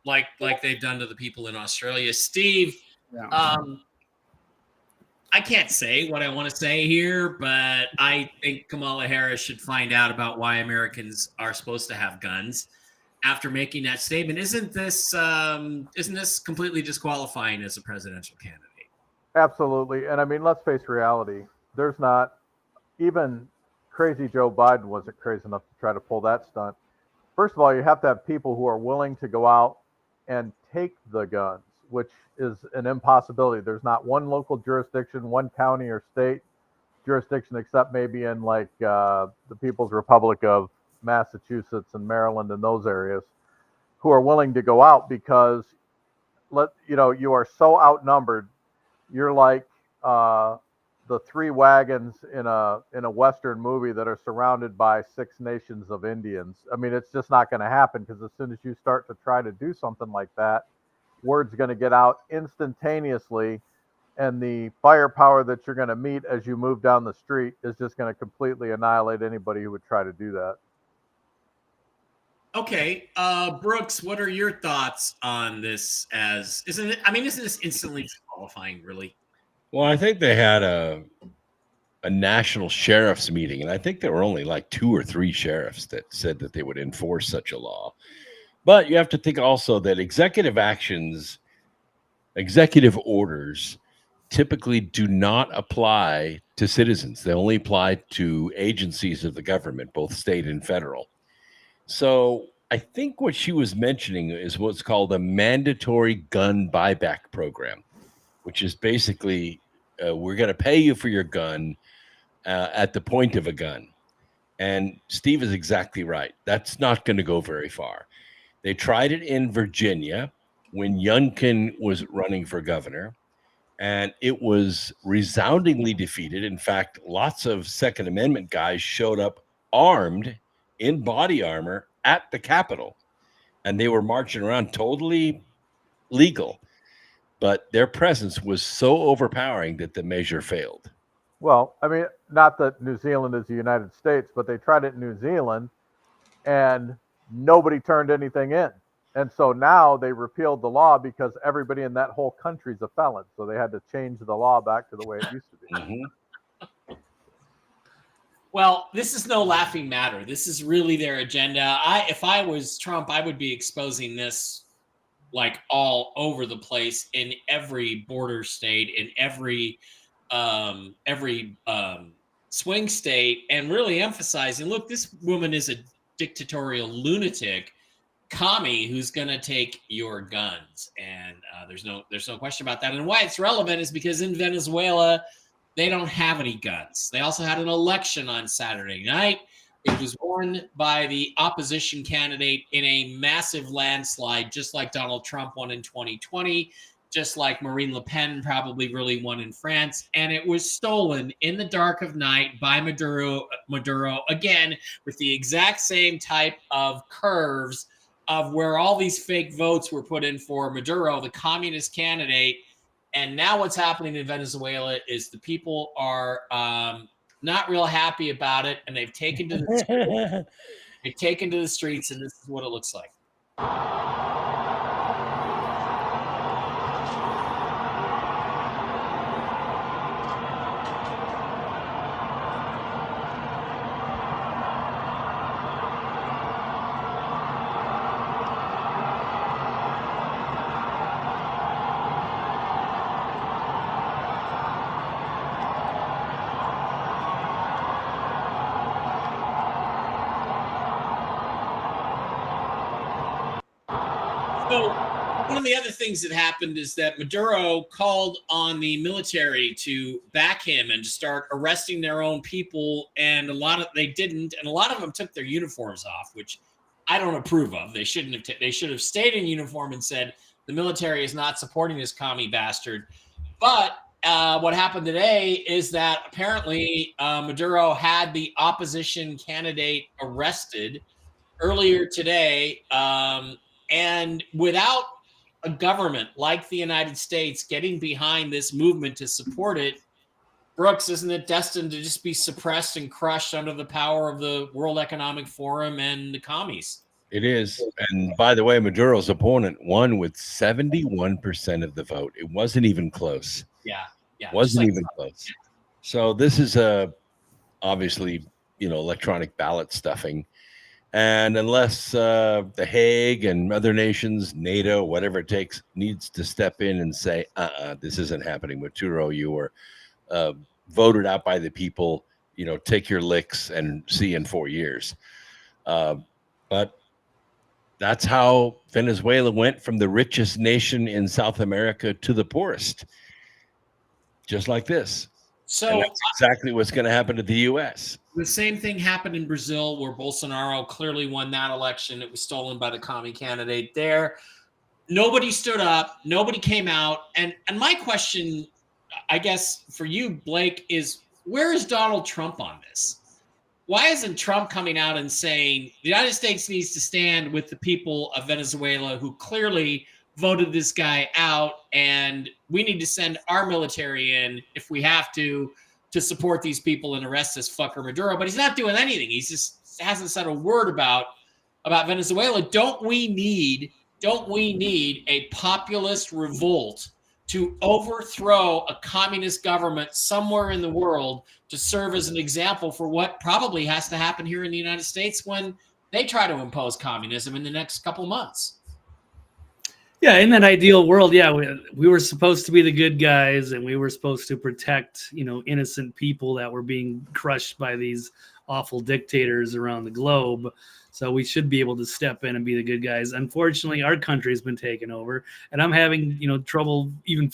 Like they've done to the people in Australia. Steve, I can't say what I want to say here, but I think Kamala Harris should find out about why Americans are supposed to have guns after making that statement. Isn't this completely disqualifying as a presidential candidate? Absolutely. And I mean, let's face reality. There's not even crazy Joe Biden wasn't crazy enough to try to pull that stunt. First of all, you have to have people who are willing to go out and take the guns, which is an impossibility. There's not one local jurisdiction, one county or state jurisdiction, except maybe in like the People's Republic of Massachusetts and Maryland and those areas, who are willing to go out because you are so outnumbered. You're like the three wagons in a Western movie that are surrounded by 6 nations of Indians. I mean, it's just not going to happen, because as soon as you start to try to do something like that, word's going to get out instantaneously, and the firepower that you're going to meet as you move down the street is just going to completely annihilate anybody who would try to do that. Okay, Brooks, what are your thoughts on this? Isn't this instantly disqualifying, really? Well, I think they had a national sheriff's meeting, and I think there were only like 2 or 3 sheriffs that said that they would enforce such a law. But you have to think also that executive orders typically do not apply to citizens. They only apply to agencies of the government, both state and federal. So I think what she was mentioning is what's called a mandatory gun buyback program, which is basically we're going to pay you for your gun at the point of a gun. And Steve is exactly right. That's not going to go very far. They tried it in Virginia when Youngkin was running for governor, and it was resoundingly defeated. In fact, lots of Second Amendment guys showed up armed in body armor at the Capitol, and they were marching around totally legal. But their presence was so overpowering that the measure failed. Well, I mean, not that New Zealand is the United States, but they tried it in New Zealand and nobody turned anything in. And so now they repealed the law because everybody in that whole country is a felon. So they had to change the law back to the way it used to be. Mm-hmm. Well, this is no laughing matter. This is really their agenda. If I was Trump, I would be exposing this like all over the place in every border state, in every swing state, and really emphasizing, look, this woman is a dictatorial lunatic commie who's going to take your guns. And there's no question about that. And why it's relevant is because in Venezuela, they don't have any guns. They also had an election on Saturday night. It was won by the opposition candidate in a massive landslide, just like Donald Trump won in 2020. just like Marine Le Pen probably really won in France. And it was stolen in the dark of night by Maduro, again, with the exact same type of curves of where all these fake votes were put in for Maduro, the communist candidate. And now what's happening in Venezuela is the people are not real happy about it, and they've taken to the streets. They've taken to the streets, and this is what it looks like. So one of the other things that happened is that Maduro called on the military to back him and to start arresting their own people, and they didn't, and a lot of them took their uniforms off, which I don't approve of. They shouldn't have. They should have stayed in uniform and said the military is not supporting this commie bastard. But what happened today is that apparently Maduro had the opposition candidate arrested earlier today. And without a government like the United States getting behind this movement to support it, Brooks, isn't it destined to just be suppressed and crushed under the power of the World Economic Forum and the commies? It is. And by the way, Maduro's opponent won with 71% of the vote. It wasn't even close. Yeah. Wasn't even close. So this is obviously, electronic ballot stuffing. And unless The Hague and other nations, NATO, whatever it takes, needs to step in and say, this isn't happening. Maduro, you were voted out by the people, take your licks and see you in 4 years. But that's how Venezuela went from the richest nation in South America to the poorest. Just like this. So and that's exactly what's going to happen to the U.S. The same thing happened in Brazil, where Bolsonaro clearly won that election. It was stolen by the commie candidate there. Nobody stood up. Nobody came out. And my question, I guess, for you, Blake, is where is Donald Trump on this? Why isn't Trump coming out and saying the United States needs to stand with the people of Venezuela who clearly voted this guy out, and we need to send our military in if we have to support these people and arrest this fucker Maduro? But he's not doing anything. He just hasn't said a word about Venezuela. Don't we need a populist revolt to overthrow a communist government somewhere in the world to serve as an example for what probably has to happen here in the United States when they try to impose communism in the next couple months? Yeah, in that ideal world, yeah, we were supposed to be the good guys, and we were supposed to protect, innocent people that were being crushed by these awful dictators around the globe. So we should be able to step in and be the good guys. Unfortunately, our country's been taken over, and I'm having, trouble even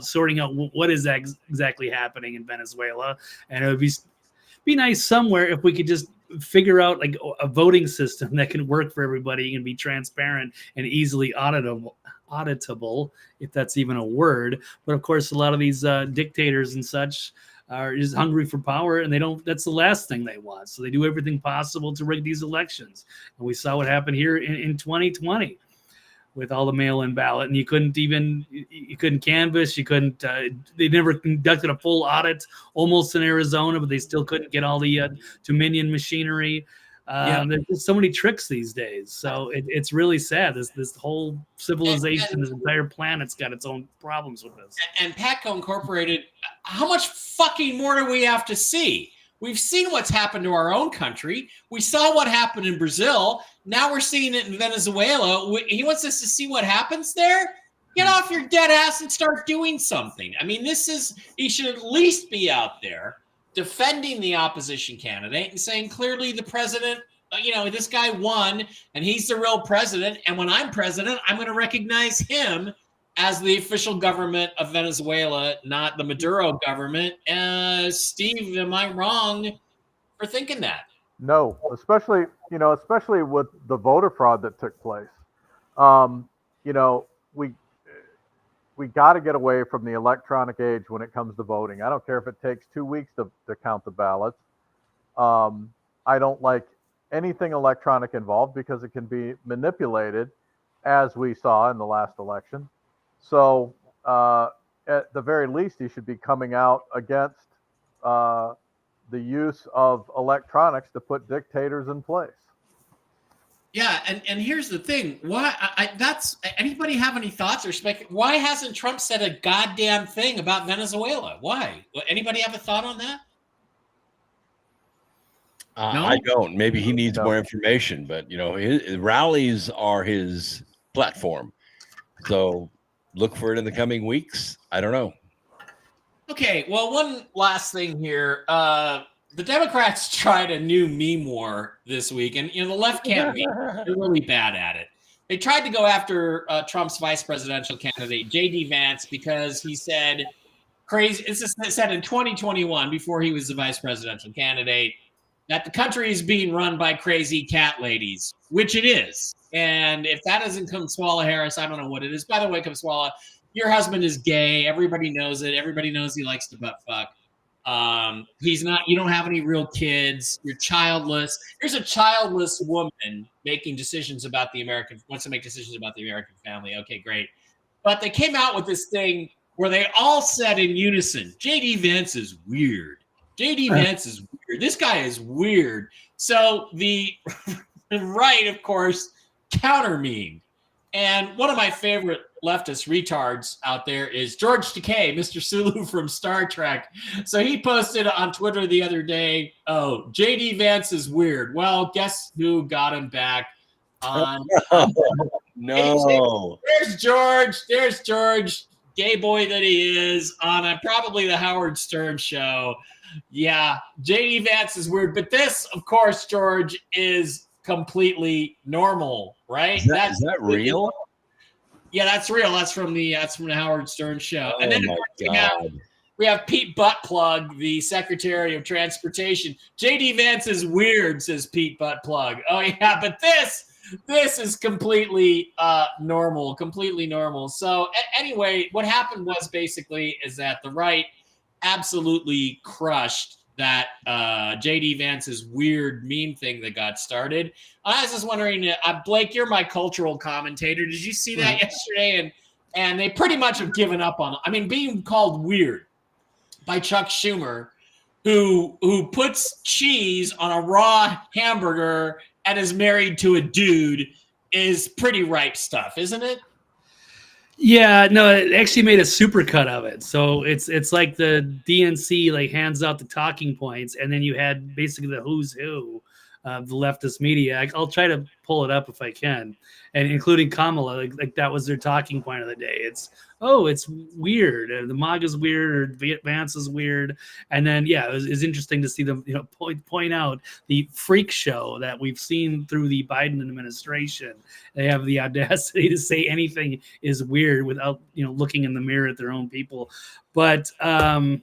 sorting out what is exactly happening in Venezuela. And it would be nice somewhere if we could just figure out like a voting system that can work for everybody and be transparent and easily auditable, if that's even a word. But of course, a lot of these dictators and such are just hungry for power, and that's the last thing they want. So they do everything possible to rig these elections. And we saw what happened here in 2020 with all the mail-in ballot, and you couldn't canvass, they never conducted a full audit almost in Arizona, but they still couldn't get all the Dominion machinery. There's just so many tricks these days. So it's really sad. This whole civilization, this entire planet's got its own problems with this. And Patco Incorporated, how much fucking more do we have to see? We've seen what's happened to our own country. We saw what happened in Brazil. Now we're seeing it in Venezuela. He wants us to see what happens there. Get off your dead ass and start doing something. I mean, he should at least be out there defending the opposition candidate and saying clearly the president, this guy won and he's the real president. And when I'm president, I'm going to recognize him as the official government of Venezuela, not the Maduro government. Steve, am I wrong for thinking that? No, especially with the voter fraud that took place. we got to get away from the electronic age when it comes to voting. I don't care if it takes 2 weeks to count the ballots. I don't like anything electronic involved because it can be manipulated, as we saw in the last election. So at the very least, he should be coming out against the use of electronics to put dictators in place. Yeah, and here's the thing. Why that's anybody have any thoughts or why hasn't Trump said a goddamn thing about Venezuela? Why? Anybody have a thought on that? No? I don't. Maybe he needs more information, but his rallies are his platform. So look for it in the coming weeks. I don't know. Okay, well, one last thing here. The Democrats tried a new meme war this week, and the left can't be. They're really bad at it. They tried to go after Trump's vice presidential candidate, J.D. Vance, because he said crazy. This is said in 2021, before he was the vice presidential candidate, that the country is being run by crazy cat ladies, which it is. And if that doesn't come Kamala Harris, I don't know what it is. By the way, Kamala, your husband is gay. Everybody knows it. Everybody knows he likes to butt fuck. He's not. You don't have any real kids. You're childless. Here's a childless woman making decisions about wants to make decisions about the American family. Okay, great. But they came out with this thing where they all said in unison, J.D. Vance is weird. J.D. Vance is weird. This guy is weird. So the right, of course, counter meme. And one of my favorite leftist retards out there is George Takei, Mr. Sulu from Star Trek. So he posted on Twitter the other day, oh, J.D. Vance is weird. Well, guess who got him back on? No. There's George, gay boy that he is, on probably the Howard Stern show. Yeah, J.D. Vance is weird. But this, of course, George, is completely normal, right? Is that real? Yeah, that's real. That's from the Howard Stern show. And then God. we have Pete Buttplug, the Secretary of Transportation. J.D. Vance is weird, says Pete Buttplug. Oh yeah, but this is completely normal, completely normal. So anyway, what happened was basically is that the right absolutely crushed that J.D. Vance's weird meme thing that got started. I was just wondering, Blake, you're my cultural commentator. Did you see that yesterday? And they pretty much have given up on. I mean, being called weird by Chuck Schumer, who puts cheese on a raw hamburger and is married to a dude, is pretty ripe stuff, isn't it? Yeah, no, it actually made a supercut of it. So it's like the DNC like hands out the talking points, and then you had basically the who's who of the leftist media. I'll try to pull it up if I can, and including Kamala, like that was their talking point of the day. It's weird. The MAGA's weird, or Vance is weird, and then it was interesting to see them point out the freak show that we've seen through the Biden administration. They have the audacity to say anything is weird without looking in the mirror at their own people. But I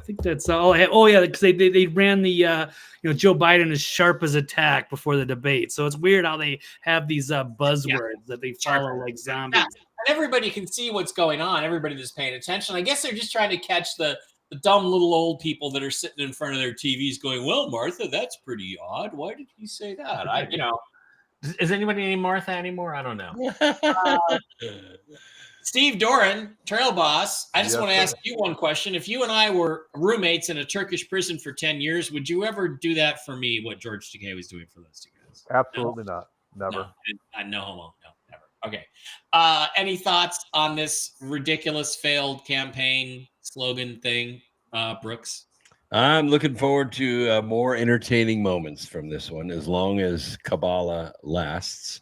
think that's all. Oh yeah, because they ran the Joe Biden is sharp as a tack before the debate. So it's weird how they have these buzzwords that they follow like zombies. Yeah. And everybody can see what's going on. Everybody that's paying attention. I guess they're just trying to catch the dumb little old people that are sitting in front of their TVs going, well, Martha, that's pretty odd. Why did he say that? Is anybody named Martha anymore? I don't know. Steve Doran, Trail Boss, I just want to ask you one question. If you and I were roommates in a Turkish prison for 10 years, would you ever do that for me, what George Takei was doing for those two guys? Absolutely not. Never. No homo. No, never. Okay. Any thoughts on this ridiculous failed campaign slogan thing, Brooks? I'm looking forward to more entertaining moments from this one, as long as Kabbalah lasts.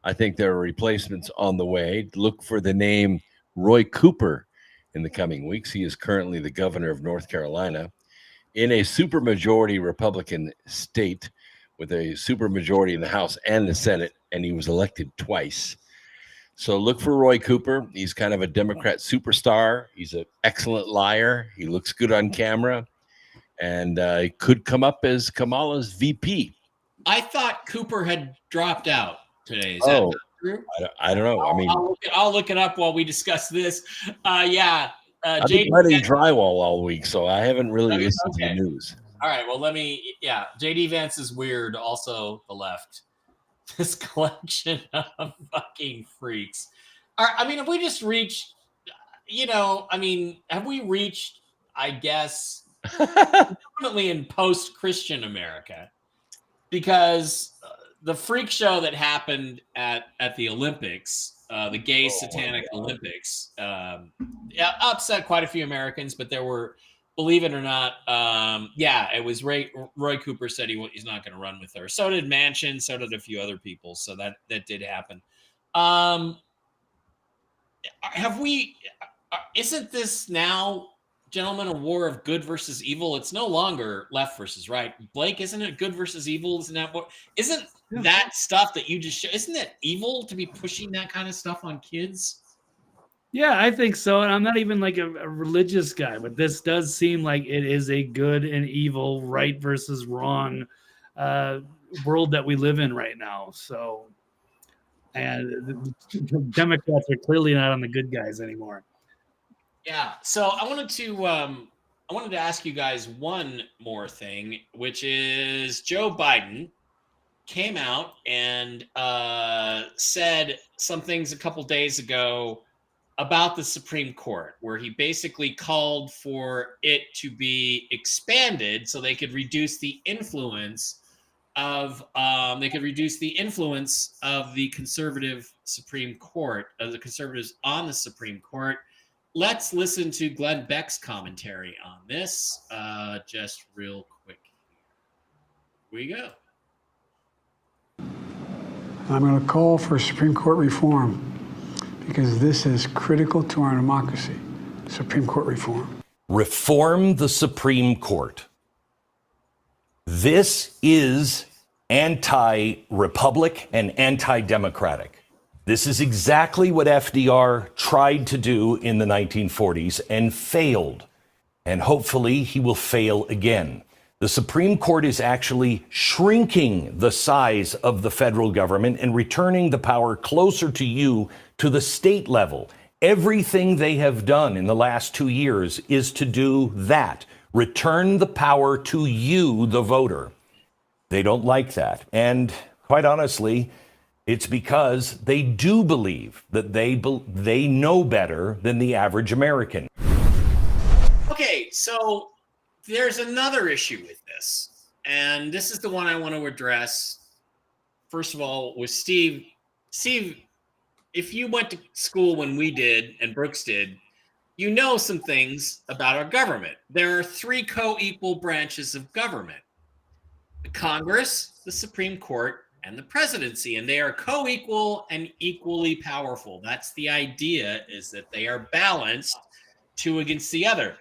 I think there are replacements on the way. Look for the name Roy Cooper in the coming weeks. He is currently the governor of North Carolina in a supermajority Republican state with a supermajority in the House and the Senate, and he was elected twice. So look for Roy Cooper. He's kind of a Democrat superstar. He's an excellent liar. He looks good on camera, and he could come up as Kamala's VP. I thought Cooper had dropped out today. Is I don't know. I mean, I'll look it up while we discuss this. Yeah. I've been letting drywall all week, so I haven't really listened to the news. All right. Well, JD Vance is weird. Also, the left. This collection of fucking freaks. All right, I mean, have we just reached, have we reached, I guess, definitely in post-Christian America? Because the freak show that happened at the Olympics, the gay satanic Olympics, upset quite a few Americans, but there were, believe it or not, it was Roy Cooper said he's not going to run with her. So did Manchin. So did a few other people. So that did happen. Isn't this now, gentlemen, a war of good versus evil? It's no longer left versus right. Blake, isn't it good versus evil? Isn't that stuff that you just isn't it evil to be pushing that kind of stuff on kids? Yeah, I think so. And I'm not even like a religious guy, but this does seem like it is a good and evil, right versus wrong world that we live in right now. So, and the Democrats are clearly not on the good guys anymore. Yeah. So I wanted to ask you guys one more thing, which is Joe Biden came out and said some things a couple days ago about the Supreme Court, where he basically called for it to be expanded so they could reduce the influence of the conservative Supreme Court, of the conservatives on the Supreme Court. Let's listen to Glenn Beck's commentary on this, just real quick. Here we go. I'm going to call for Supreme Court reform, because this is critical to our democracy. Supreme Court reform. Reform the Supreme Court. This is anti-republic and anti-democratic. This is exactly what FDR tried to do in the 1940s and failed. And hopefully he will fail again. The Supreme Court is actually shrinking the size of the federal government and returning the power closer to you, to the state level. Everything they have done in the last 2 years is to do that. Return the power to you, the voter. They don't like that. And quite honestly, it's because they do believe that they know better than the average American. Okay, so there's another issue with this. And this is the one I want to address. First of all, with Steve. Steve, if you went to school when we did and Brooks did, you know some things about our government. There are 3 co-equal branches of government: the Congress, the Supreme Court, and the presidency, and they are co-equal and equally powerful. That's the idea, is that they are balanced 2 against the other.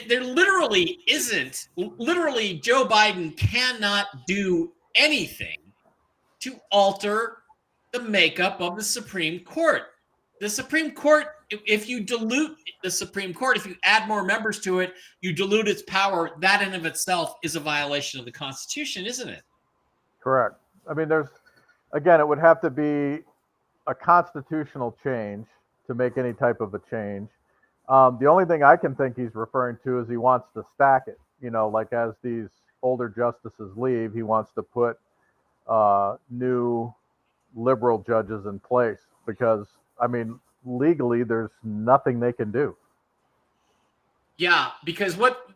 There literally isn't, Joe Biden cannot do anything to alter the makeup of the Supreme Court. The Supreme Court, if you dilute the Supreme Court, if you add more members to it, you dilute its power. That in of itself is a violation of the Constitution, isn't it? Correct. I mean, it would have to be a constitutional change to make any type of a change. The only thing I can think he's referring to is he wants to stack it. Like as these older justices leave, he wants to put new liberal judges in place, because, I mean, legally, there's nothing they can do. Yeah, because what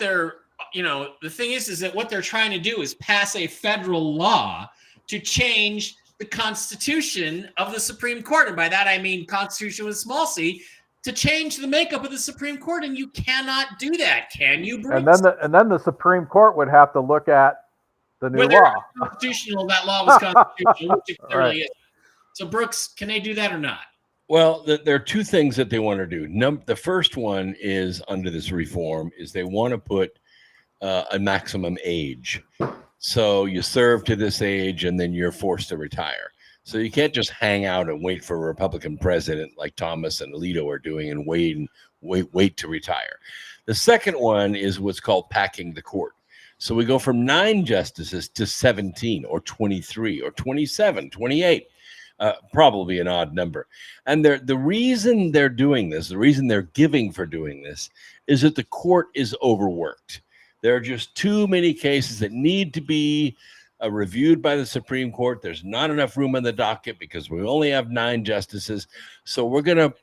they're, the thing is that what they're trying to do is pass a federal law to change the Constitution of the Supreme Court. And by that, I mean Constitution with a small c, to change the makeup of the Supreme Court. And you cannot do that, can you, Bruce? And then the Supreme Court would have to look at the new law. Constitutional, that law was constitutional, which it clearly Right. is. So, Brooks, can they do that or not? Well, there are 2 things that they want to do. The first one is, under this reform, is they want to put a maximum age. So you serve to this age and then you're forced to retire. So you can't just hang out and wait for a Republican president like Thomas and Alito are doing and wait to retire. The second one is what's called packing the court. So we go from 9 justices to 17 or 23 or 27, 28. probably an odd number. And the reason they're doing this, the reason they're giving for doing this, is that the court is overworked. There are just too many cases that need to be reviewed by the Supreme Court. There's not enough room on the docket because we only have 9 justices. So we're going to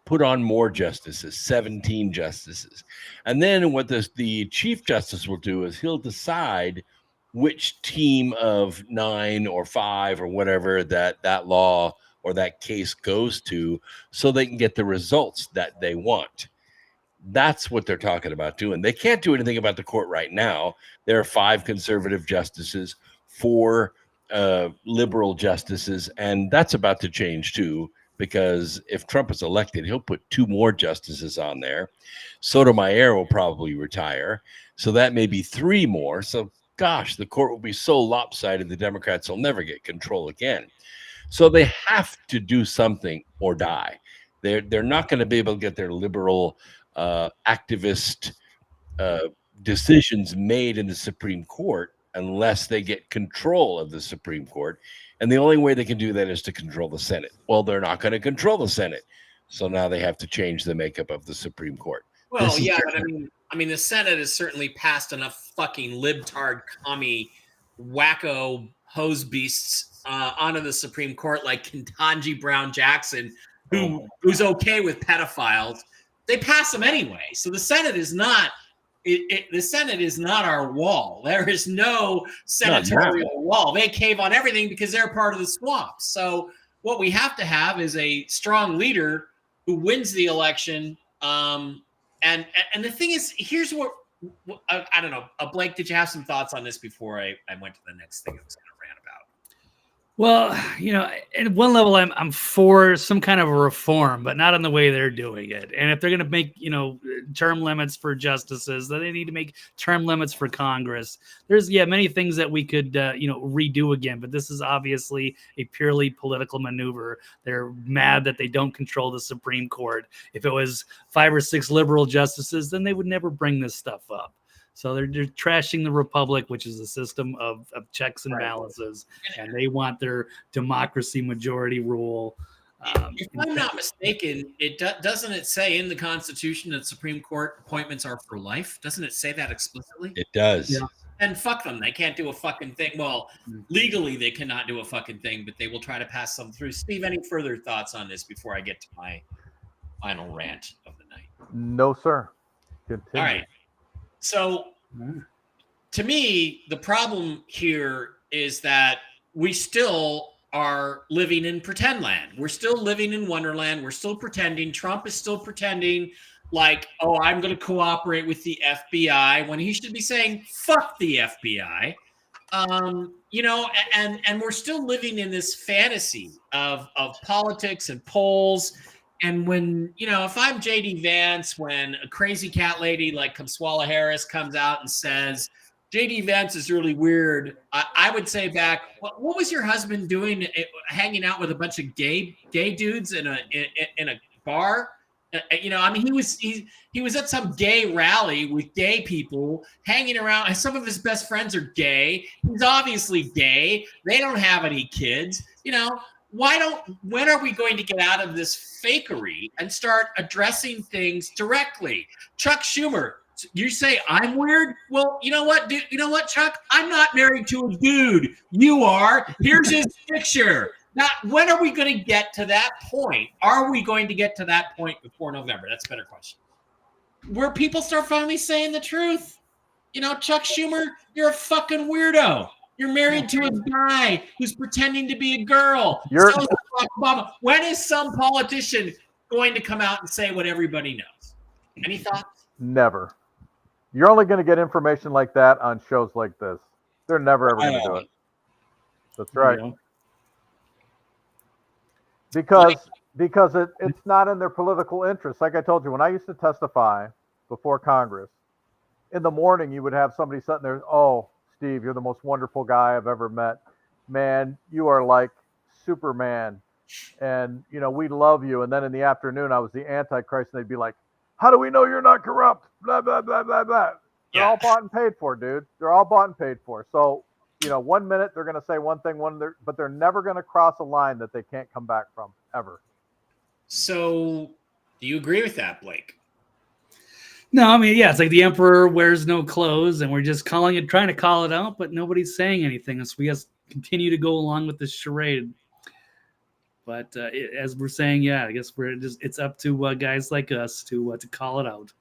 put on more justices, 17 justices. And then what the Chief Justice will do is he'll decide which team of 9 or 5 or whatever that law or that case goes to, so they can get the results that they want. That's what they're talking about doing. They can't do anything about the court right now. There are 5 conservative justices, 4 liberal justices, and that's about to change too, because if Trump is elected, he'll put 2 more justices on there. Sotomayor will probably retire, so that may be 3 more. So gosh, the court will be so lopsided, the Democrats will never get control again. So they have to do something or die. They're not going to be able to get their liberal activist decisions made in the Supreme Court unless they get control of the Supreme Court. And the only way they can do that is to control the Senate. Well, they're not going to control the Senate. So now they have to change the makeup of the Supreme Court. Well, yeah, but I mean, the Senate has certainly passed enough fucking libtard, commie, wacko hose beasts onto the Supreme Court, like Ketanji Brown Jackson, who's okay with pedophiles. They pass them anyway. So the Senate is not. The Senate is not our wall. There is no senatorial wall. They cave on everything because they're part of the swamp. So what we have to have is a strong leader who wins the election. And the thing is, here's what I don't know. Blake, did you have some thoughts on this before I went to the next thing I was going to rant about? Well, at one level, I'm for some kind of a reform, but not in the way they're doing it. And if they're going to make, term limits for justices, then they need to make term limits for Congress. There's, many things that we could, redo again, but this is obviously a purely political maneuver. They're mad that they don't control the Supreme Court. If it was 5 or 6 liberal justices, then they would never bring this stuff up. So they're trashing the republic, which is a system of checks and balances, and they want their democracy majority rule. If I'm not mistaken, doesn't it say in the Constitution that Supreme Court appointments are for life? Doesn't it say that explicitly? It does. Yeah. And fuck them. They can't do a fucking thing. Well, legally they cannot do a fucking thing, but they will try to pass something through. Steve, any further thoughts on this before I get to my final rant of the night? No, sir. Continue. All right. So, to me, the problem here is that we still are living in pretend land. We're still living in Wonderland. We're still pretending. Trump is still pretending like, oh, I'm going to cooperate with the FBI when he should be saying, fuck the FBI. And we're still living in this fantasy of politics and polls. And when, if I'm JD Vance, when a crazy cat lady like Kamala Harris comes out and says, JD Vance is really weird, I would say back, what was your husband doing hanging out with a bunch of gay dudes in a bar? He was at some gay rally with gay people hanging around. And some of his best friends are gay. He's obviously gay. They don't have any kids. When are we going to get out of this fakery and start addressing things directly? Chuck Schumer, you say I'm weird? Well, you know what, dude? You know what, Chuck? I'm not married to a dude. You are. Here's his picture. Now, when are we going to get to that point? Are we going to get to that point before November? That's a better question. Where people start finally saying the truth. Chuck Schumer, you're a fucking weirdo. You're married to a guy who's pretending to be a girl. So is Barack Obama. When is some politician going to come out and say what everybody knows? Any thoughts? Never. You're only going to get information like that on shows like this. They're never ever going to do it. That's right. Because it's not in their political interest. Like I told you, when I used to testify before Congress, in the morning you would have somebody sitting there, oh, Steve, you're the most wonderful guy I've ever met. Man, you are like Superman. And, we love you. And then in the afternoon, I was the Antichrist. And they'd be like, how do we know you're not corrupt? Blah, blah, blah, blah, blah. They're all bought and paid for, dude. They're all bought and paid for. So 1 minute they're going to say one thing, but they're never going to cross a line that they can't come back from ever. So, do you agree with that, Blake? No, I mean, yeah, it's like the emperor wears no clothes, and we're just trying to call it out, but nobody's saying anything. So we just continue to go along with this charade. But as we're saying, yeah, I guess it's up to guys like us to call it out.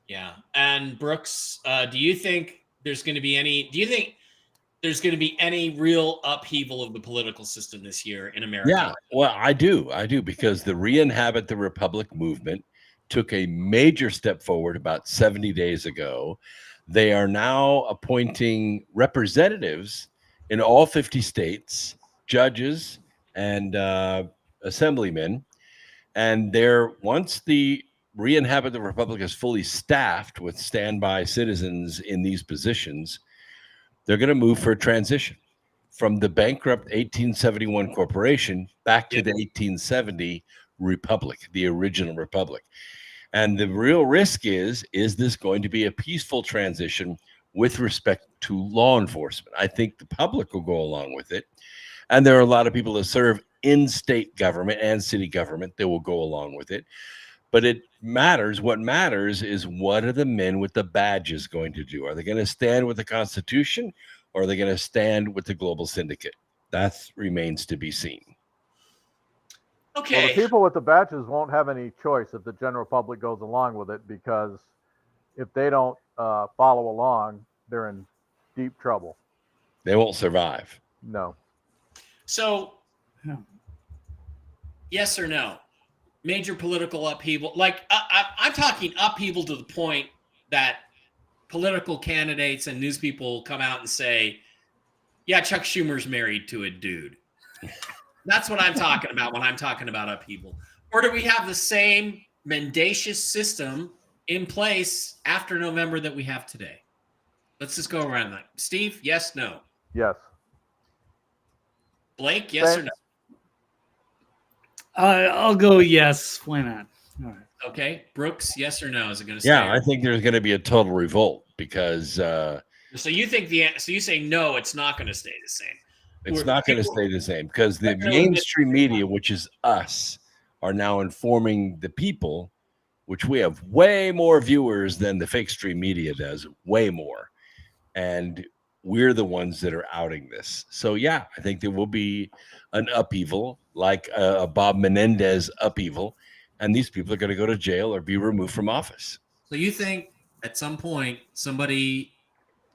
Yeah. And Brooks, do you think there's going to be any real upheaval of the political system this year in America? Yeah, well, I do, because the Re-Inhabit the Republic movement took a major step forward about 70 days ago. They are now appointing representatives in all 50 states, judges and assemblymen. And once the Re-Inhabit the Republic is fully staffed with standby citizens in these positions, they're going to move for a transition from the bankrupt 1871 corporation back to the 1870 republic, the original republic. And the real risk is this going to be a peaceful transition with respect to law enforcement? I think the public will go along with it. And there are a lot of people that serve in state government and city government that will go along with it. But what matters is, what are the men with the badges going to do? Are they going to stand with the Constitution, or are they going to stand with the global syndicate? That remains to be seen. Okay. Well, the people with the badges won't have any choice if the general public goes along with it, because if they don't follow along, they're in deep trouble. They won't survive. No. So, yes or no? Major political upheaval. Like, I'm talking upheaval to the point that political candidates and news people come out and say, yeah, Chuck Schumer's married to a dude. That's what I'm talking about when I'm talking about upheaval. Or do we have the same mendacious system in place after November that we have today? Let's just go around that. Steve, yes, no? Yes. Blake, yes or no? I'll go yes. Why not? All right. Okay. Brooks, yes or no? Is it going to stay? Yeah, I think there's going to be a total revolt because. So you think so you say no, it's not going to stay the same. It's not going to stay the same because the mainstream media, which is us, are now informing the people, which we have way more viewers than the fake stream media does, way more. And we're the ones that are outing this. So, yeah, I think there will be an upheaval, like a Bob Menendez upheaval, and these people are going to go to jail or be removed from office. So you think at some point somebody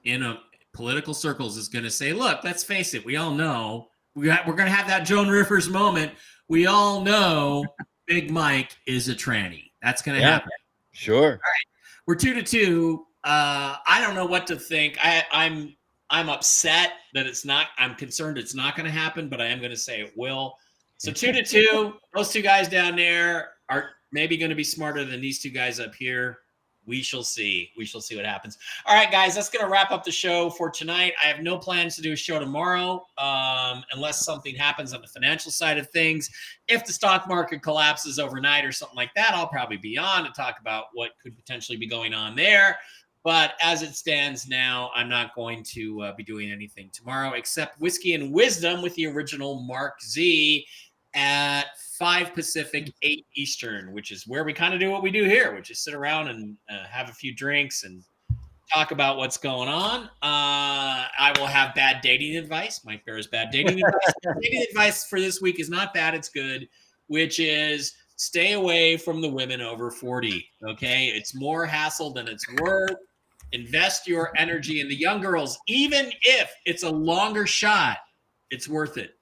in political circles is going to say, look, let's face it, we all know we're going to have that Joan Rivers moment. We all know Big Mike is a tranny. That's going to happen. Sure. All right. We're 2-2. I don't know what to think. I'm upset that it's not. I'm concerned it's not going to happen, but I am going to say it will. So 2-2. Those two guys down there are maybe going to be smarter than these two guys up here. We shall see. We shall see what happens. All right, guys, that's going to wrap up the show for tonight. I have no plans to do a show tomorrow unless something happens on the financial side of things. If the stock market collapses overnight or something like that, I'll probably be on to talk about what could potentially be going on there. But as it stands now, I'm not going to be doing anything tomorrow except Whiskey and Wisdom with the original Mark Z at 5 Pacific, 8 Eastern, which is where we kind of do what we do here, which is sit around and have a few drinks and talk about what's going on. I will have bad dating advice. Mike Bear's bad dating advice. Dating advice for this week is not bad, it's good, which is stay away from the women over 40, okay? It's more hassle than it's worth. Invest your energy in the young girls. Even if it's a longer shot, it's worth it.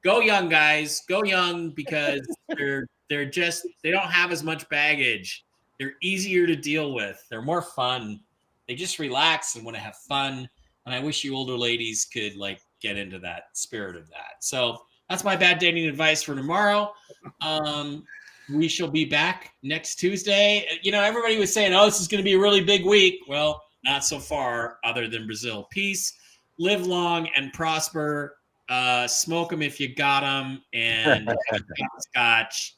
Go young, guys. Go young because they don't have as much baggage. They're easier to deal with. They're more fun. They just relax and want to have fun. And I wish you older ladies could get into that spirit of that. So that's my bad dating advice for tomorrow. We shall be back next Tuesday. Everybody was saying, oh, this is going to be a really big week. Well, not so far, other than Brazil. Peace, live long and prosper. Smoke them if you got them, and scotch.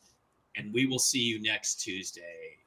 And we will see you next Tuesday.